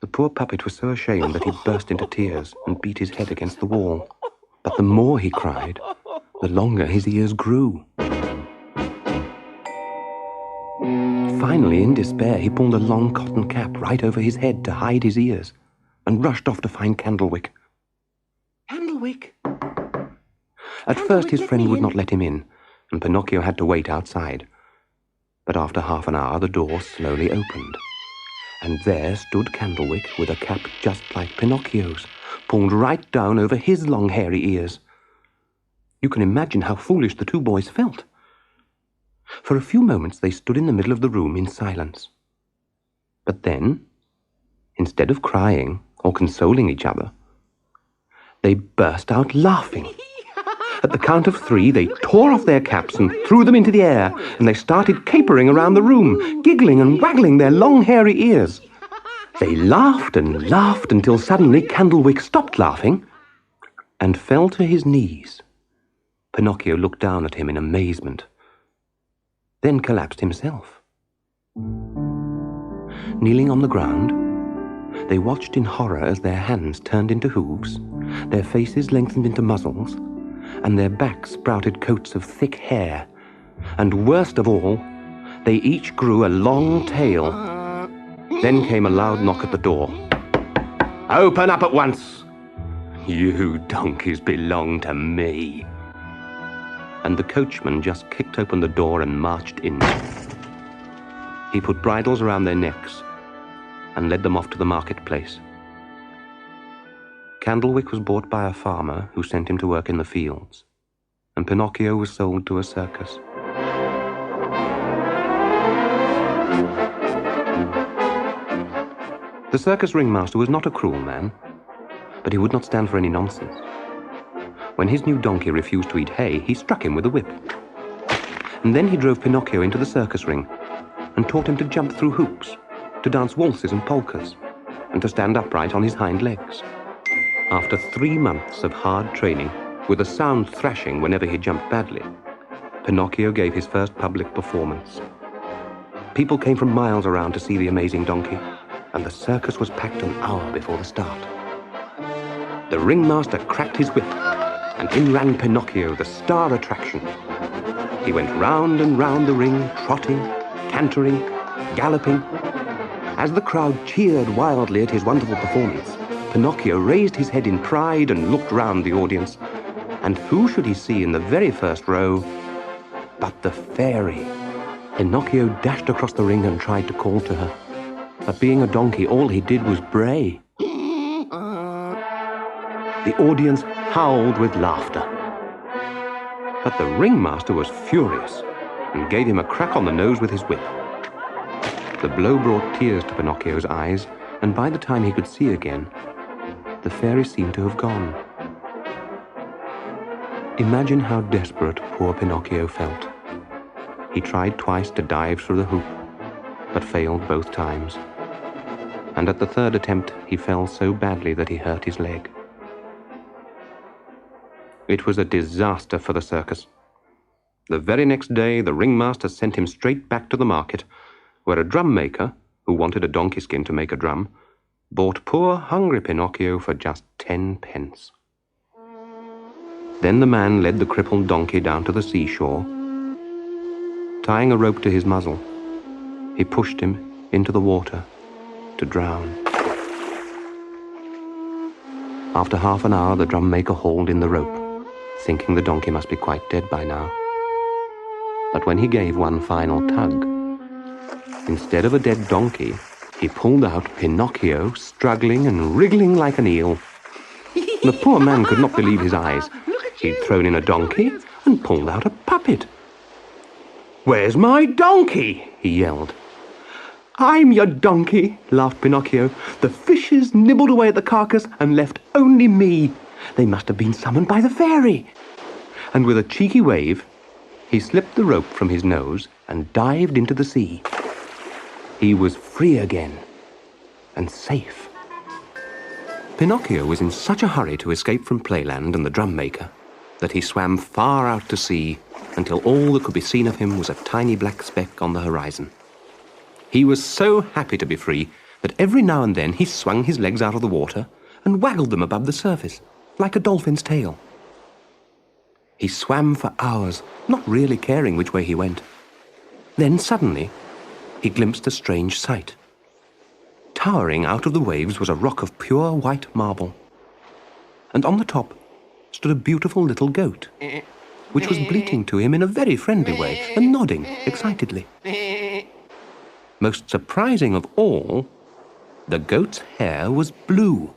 The poor puppet was so ashamed that he burst into tears and beat his head against the wall. But the more he cried, the longer his ears grew. Finally, in despair, he pulled a long cotton cap right over his head to hide his ears and rushed off to find Candlewick. "Candlewick!" At first his friend would not let him in, and Pinocchio had to wait outside. But after half an hour the door slowly opened, and there stood Candlewick with a cap just like Pinocchio's, pulled right down over his long hairy ears. You can imagine how foolish the two boys felt. For a few moments they stood in the middle of the room in silence. But then, instead of crying or consoling each other, they burst out laughing. At the count of 3, they tore off their caps and threw them into the air, and they started capering around the room, giggling and waggling their long hairy ears. They laughed and laughed until suddenly Candlewick stopped laughing and fell to his knees. Pinocchio looked down at him in amazement, then collapsed himself. Kneeling on the ground, they watched in horror as their hands turned into hooves, their faces lengthened into muzzles, and their backs sprouted coats of thick hair. And worst of all, they each grew a long tail. Then came a loud knock at the door. "Open up at once! You donkeys belong to me." And the coachman just kicked open the door and marched in. He put bridles around their necks and led them off to the marketplace. Candlewick was bought by a farmer who sent him to work in the fields, and Pinocchio was sold to a circus. The circus ringmaster was not a cruel man, but he would not stand for any nonsense. When his new donkey refused to eat hay, he struck him with a whip. And then he drove Pinocchio into the circus ring and taught him to jump through hoops, to dance waltzes and polkas, and to stand upright on his hind legs. After 3 months of hard training, with a sound thrashing whenever he jumped badly, Pinocchio gave his first public performance. People came from miles around to see the amazing donkey, and the circus was packed an hour before the start. The ringmaster cracked his whip, and in ran Pinocchio, the star attraction. He went round and round the ring, trotting, cantering, galloping. As the crowd cheered wildly at his wonderful performance, Pinocchio raised his head in pride and looked round the audience. And who should he see in the very first row but the fairy? Pinocchio dashed across the ring and tried to call to her. But being a donkey, all he did was bray. The audience howled with laughter. But the ringmaster was furious and gave him a crack on the nose with his whip. The blow brought tears to Pinocchio's eyes, and by the time he could see again, the fairy seemed to have gone. Imagine how desperate poor Pinocchio felt. He tried twice to dive through the hoop, but failed both times. And at the third attempt, he fell so badly that he hurt his leg. It was a disaster for the circus. The very next day, the ringmaster sent him straight back to the market, where a drum maker, who wanted a donkey skin to make a drum, bought poor hungry Pinocchio for just 10 pence. Then the man led the crippled donkey down to the seashore. Tying a rope to his muzzle, he pushed him into the water to drown. After half an hour, the drum maker hauled in the rope, thinking the donkey must be quite dead by now. But when he gave one final tug, instead of a dead donkey, he pulled out Pinocchio, struggling and wriggling like an eel. The poor man could not believe his eyes. He'd thrown in a donkey and pulled out a puppet. "Where's my donkey?" he yelled. "I'm your donkey," laughed Pinocchio. "The fishes nibbled away at the carcass and left only me. They must have been summoned by the fairy." And with a cheeky wave, he slipped the rope from his nose and dived into the sea. He was free again and safe. Pinocchio was in such a hurry to escape from Playland and the drum maker that he swam far out to sea until all that could be seen of him was a tiny black speck on the horizon. He was so happy to be free that every now and then he swung his legs out of the water and waggled them above the surface, like a dolphin's tail. He swam for hours, not really caring which way he went. Then suddenly, he glimpsed a strange sight. Towering out of the waves was a rock of pure white marble, and on the top stood a beautiful little goat, which was bleating to him in a very friendly way and nodding excitedly. Most surprising of all, the goat's hair was blue.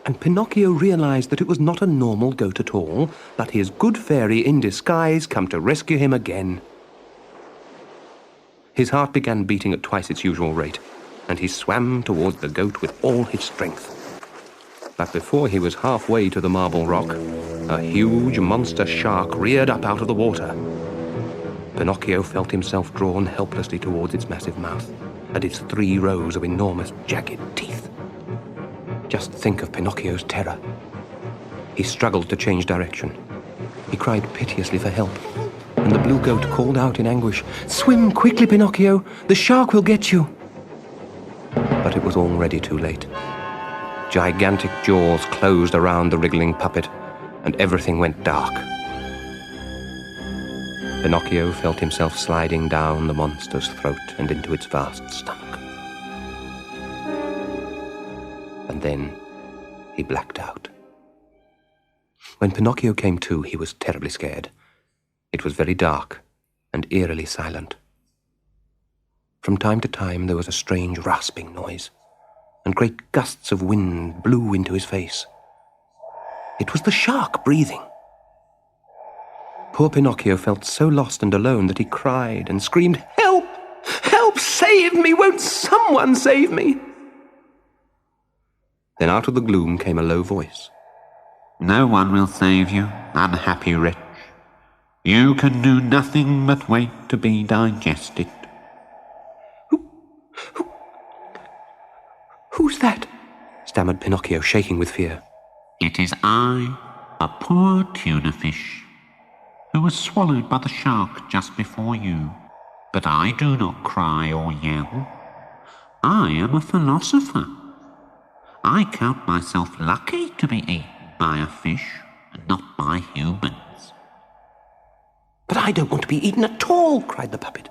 And Pinocchio realized that it was not a normal goat at all, but his good fairy in disguise come to rescue him again. His heart began beating at twice its usual rate, and he swam towards the goat with all his strength. But before he was halfway to the marble rock, a huge monster shark reared up out of the water. Pinocchio felt himself drawn helplessly towards its massive mouth and its 3 rows of enormous jagged teeth. Just think of Pinocchio's terror. He struggled to change direction. He cried piteously for help, and the blue goat called out in anguish, "Swim quickly, Pinocchio! The shark will get you!" But it was already too late. Gigantic jaws closed around the wriggling puppet, and everything went dark. Pinocchio felt himself sliding down the monster's throat and into its vast stomach. And then he blacked out. When Pinocchio came to, he was terribly scared. It was very dark and eerily silent. From time to time there was a strange rasping noise, and great gusts of wind blew into his face. It was the shark breathing. Poor Pinocchio felt so lost and alone that he cried and screamed, "Help! Help! Save me! Won't someone save me?" Then out of the gloom came a low voice. "No one will save you, unhappy wretch. You can do nothing but wait to be digested. Who's that? Stammered Pinocchio, shaking with fear. It is I, a poor tuna fish, who was swallowed by the shark just before you. But I do not cry or yell. I am a philosopher. I count myself lucky to be eaten by a fish and not by humans. But I don't want to be eaten at all, cried the puppet.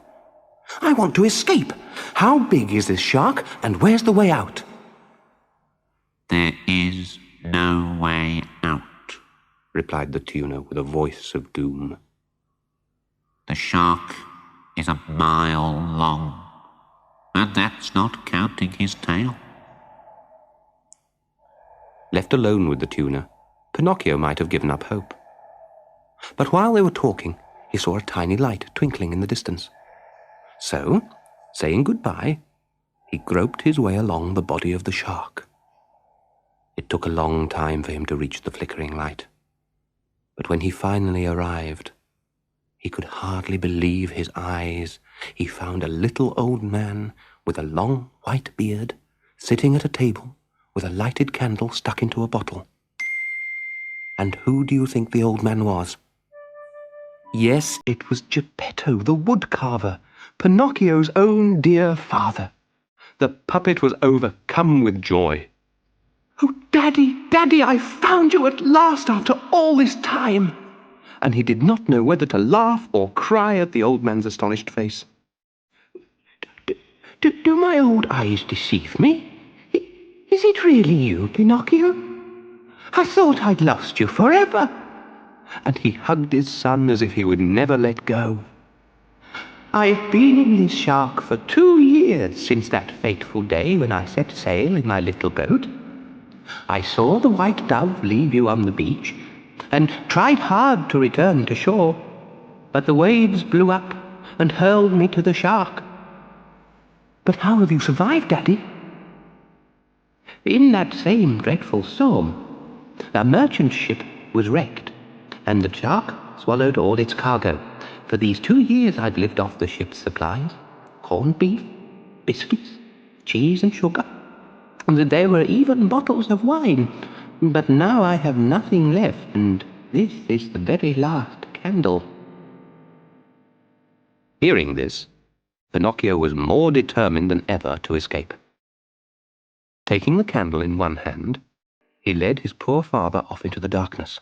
I want to escape. How big is this shark, and where's the way out? There is no way out, replied the tuna with a voice of doom. The shark is a mile long, and that's not counting his tail. Left alone with the tuna, Pinocchio might have given up hope. But while they were talking, he saw a tiny light twinkling in the distance. So, saying goodbye, he groped his way along the body of the shark. It took a long time for him to reach the flickering light. But when he finally arrived, he could hardly believe his eyes. He found a little old man with a long white beard sitting at a table with a lighted candle stuck into a bottle. And who do you think the old man was? Yes, it was Geppetto, the woodcarver, Pinocchio's own dear father. The puppet was overcome with joy. "Oh, Daddy, Daddy, I found you at last after all this time!" And he did not know whether to laugh or cry at the old man's astonished face. Do my old eyes deceive me? Is it really you, Pinocchio? I thought I'd lost you forever. And he hugged his son as if he would never let go. I've been in this shark for 2 years since that fateful day when I set sail in my little boat. I saw the white dove leave you on the beach and tried hard to return to shore, but the waves blew up and hurled me to the shark. But how have you survived, Daddy? In that same dreadful storm, a merchant ship was wrecked, and the shark swallowed all its cargo. For these 2 years I've lived off the ship's supplies, corned beef, biscuits, cheese and sugar. And there were even bottles of wine. But now I have nothing left, and this is the very last candle. Hearing this, Pinocchio was more determined than ever to escape. Taking the candle in one hand, he led his poor father off into the darkness.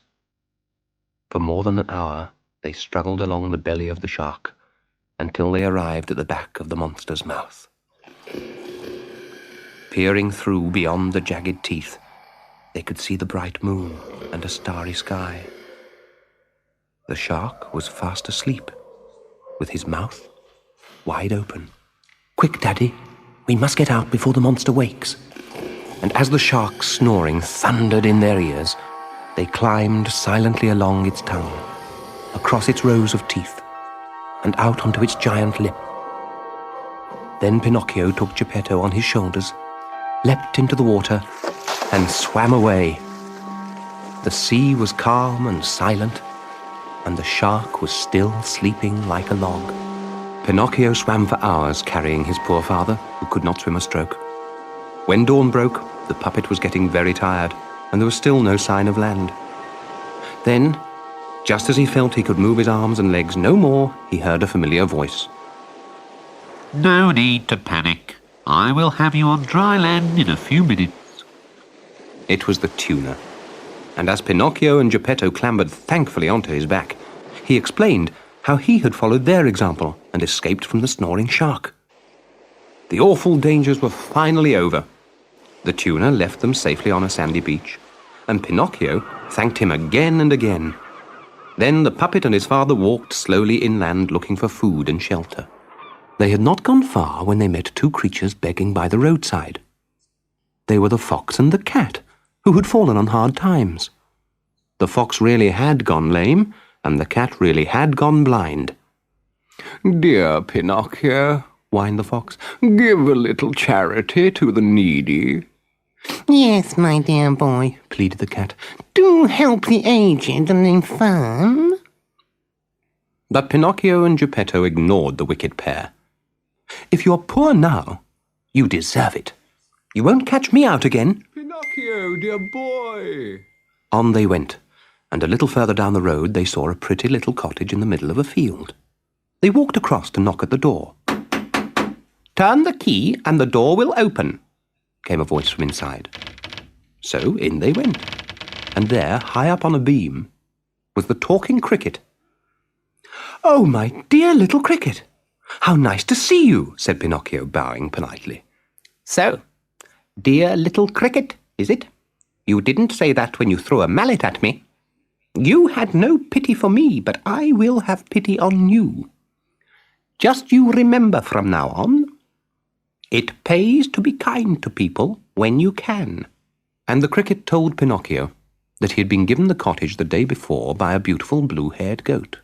For more than an hour, they struggled along the belly of the shark until they arrived at the back of the monster's mouth. Peering through beyond the jagged teeth, they could see the bright moon and a starry sky. The shark was fast asleep, with his mouth wide open. "Quick, Daddy, we must get out before the monster wakes." And as the shark's snoring thundered in their ears, they climbed silently along its tongue, across its rows of teeth, and out onto its giant lip. Then Pinocchio took Geppetto on his shoulders, leapt into the water, and swam away. The sea was calm and silent, and the shark was still sleeping like a log. Pinocchio swam for hours, carrying his poor father, who could not swim a stroke. When dawn broke, the puppet was getting very tired, and there was still no sign of land. Then, just as he felt he could move his arms and legs no more, he heard a familiar voice. No need to panic. I will have you on dry land in a few minutes. It was the tuna, and as Pinocchio and Geppetto clambered thankfully onto his back, he explained how he had followed their example and escaped from the snoring shark. The awful dangers were finally over. The tuna left them safely on a sandy beach, and Pinocchio thanked him again and again. Then the puppet and his father walked slowly inland looking for food and shelter. They had not gone far when they met 2 creatures begging by the roadside. They were the fox and the cat, who had fallen on hard times. The fox really had gone lame, and the cat really had gone blind. "Dear Pinocchio," whined the fox, "give a little charity to the needy." Yes, my dear boy, pleaded the cat. Do help the aged and infirm. But Pinocchio and Geppetto ignored the wicked pair. "If you're poor now, you deserve it. You won't catch me out again." Pinocchio, dear boy. On they went, and a little further down the road they saw a pretty little cottage in the middle of a field. They walked across to knock at the door. "Turn the key and the door will open," came a voice from inside. So in they went, and there, high up on a beam, was the talking cricket. "Oh, my dear little cricket, how nice to see you," said Pinocchio, bowing politely. So, dear little cricket, is it? You didn't say that when you threw a mallet at me. You had no pity for me, but I will have pity on you. Just you remember from now on, it pays to be kind to people when you can." And the cricket told Pinocchio that he had been given the cottage the day before by a beautiful blue-haired goat,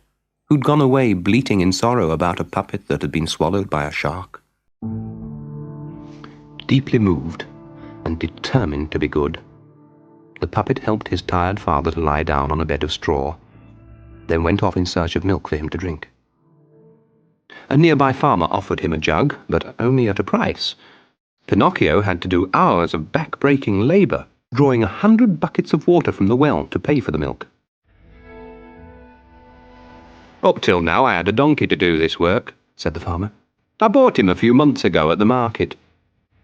who'd gone away bleating in sorrow about a puppet that had been swallowed by a shark. Deeply moved and determined to be good, the puppet helped his tired father to lie down on a bed of straw, then went off in search of milk for him to drink. A nearby farmer offered him a jug, but only at a price. Pinocchio had to do hours of back-breaking labour, drawing 100 buckets of water from the well to pay for the milk. "Up till now I had a donkey to do this work," said the farmer. "I bought him a few months ago at the market.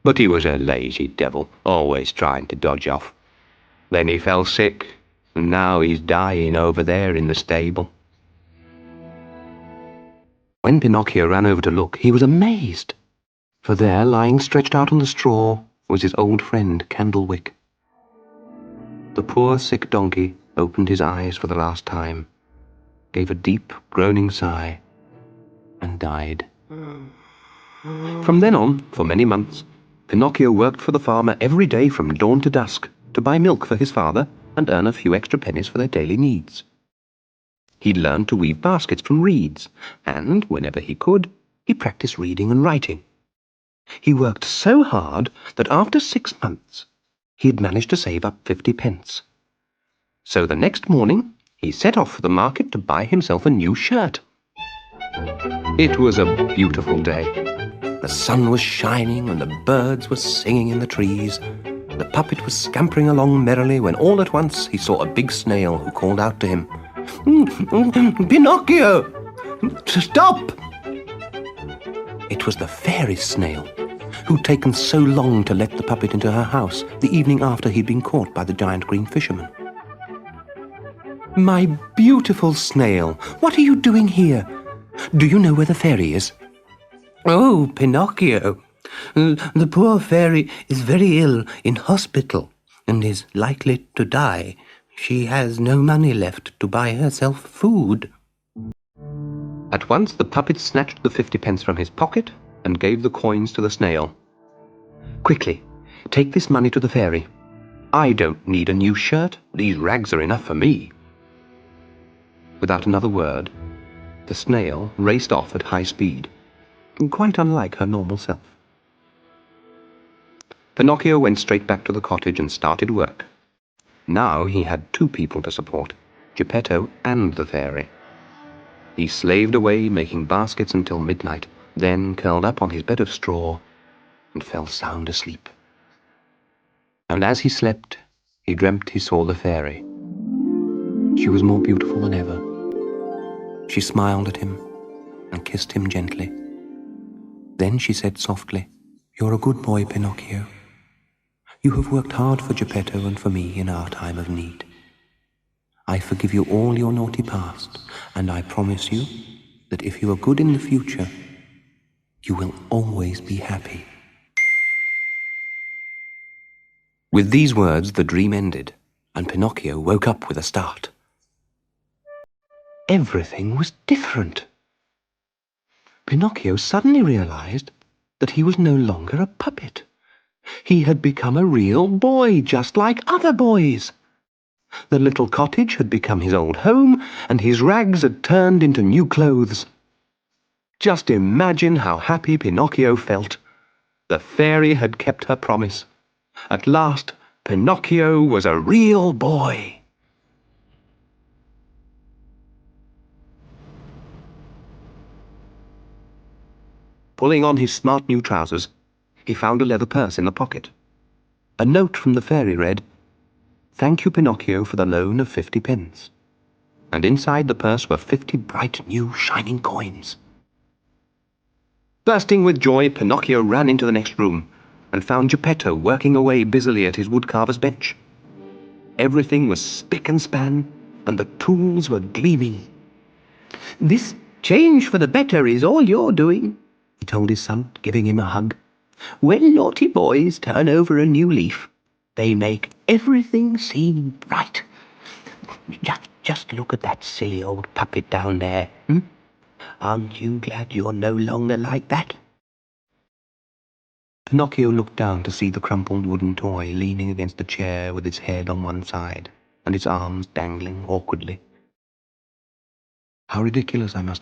But he was a lazy devil, always trying to dodge off. Then he fell sick, and now he's dying over there in the stable." When Pinocchio ran over to look, he was amazed, for there, lying stretched out on the straw, was his old friend Candlewick. The poor sick donkey opened his eyes for the last time, gave a deep, groaning sigh, and died. From then on, for many months, Pinocchio worked for the farmer every day from dawn to dusk to buy milk for his father and earn a few extra pennies for their daily needs. He'd learned to weave baskets from reeds, and, whenever he could, he practiced reading and writing. He worked so hard that after 6 months, he had managed to save up 50 pence. So the next morning, he set off for the market to buy himself a new shirt. It was a beautiful day. The sun was shining and the birds were singing in the trees. The puppet was scampering along merrily when all at once he saw a big snail who called out to him, "Pinocchio! Stop!" It was the fairy snail, who'd taken so long to let the puppet into her house the evening after he'd been caught by the giant green fisherman. "My beautiful snail, what are you doing here? Do you know where the fairy is?" "Oh, Pinocchio, the poor fairy is very ill in hospital and is likely to die. She has no money left to buy herself food." At once the puppet snatched the 50 pence from his pocket and gave the coins to the snail. "Quickly, take this money to the fairy. I don't need a new shirt. These rags are enough for me." Without another word, the snail raced off at high speed, quite unlike her normal self. Pinocchio went straight back to the cottage and started work. Now he had 2 people to support, Geppetto and the fairy. He slaved away, making baskets until midnight, then curled up on his bed of straw and fell sound asleep. And as he slept, he dreamt he saw the fairy. She was more beautiful than ever. She smiled at him and kissed him gently. Then she said softly, "You're a good boy, Pinocchio. You have worked hard for Geppetto and for me in our time of need. I forgive you all your naughty past, and I promise you that if you are good in the future, you will always be happy." With these words, the dream ended, and Pinocchio woke up with a start. Everything was different. Pinocchio suddenly realized that he was no longer a puppet. He had become a real boy, just like other boys. The little cottage had become his old home, and his rags had turned into new clothes. Just imagine how happy Pinocchio felt. The fairy had kept her promise. At last, Pinocchio was a real boy. Pulling on his smart new trousers, he found a leather purse in the pocket. A note from the fairy read, "Thank you, Pinocchio, for the loan of 50 pence." And inside the purse were 50 bright new shining coins. Bursting with joy, Pinocchio ran into the next room and found Geppetto working away busily at his woodcarver's bench. Everything was spick and span, and the tools were gleaming. "This change for the better is all you're doing," he told his son, giving him a hug. "When naughty boys turn over a new leaf, they make everything seem bright. Just look at that silly old puppet down there. Aren't you glad you're no longer like that?" Pinocchio looked down to see the crumpled wooden toy leaning against a chair with its head on one side and its arms dangling awkwardly. How ridiculous I must have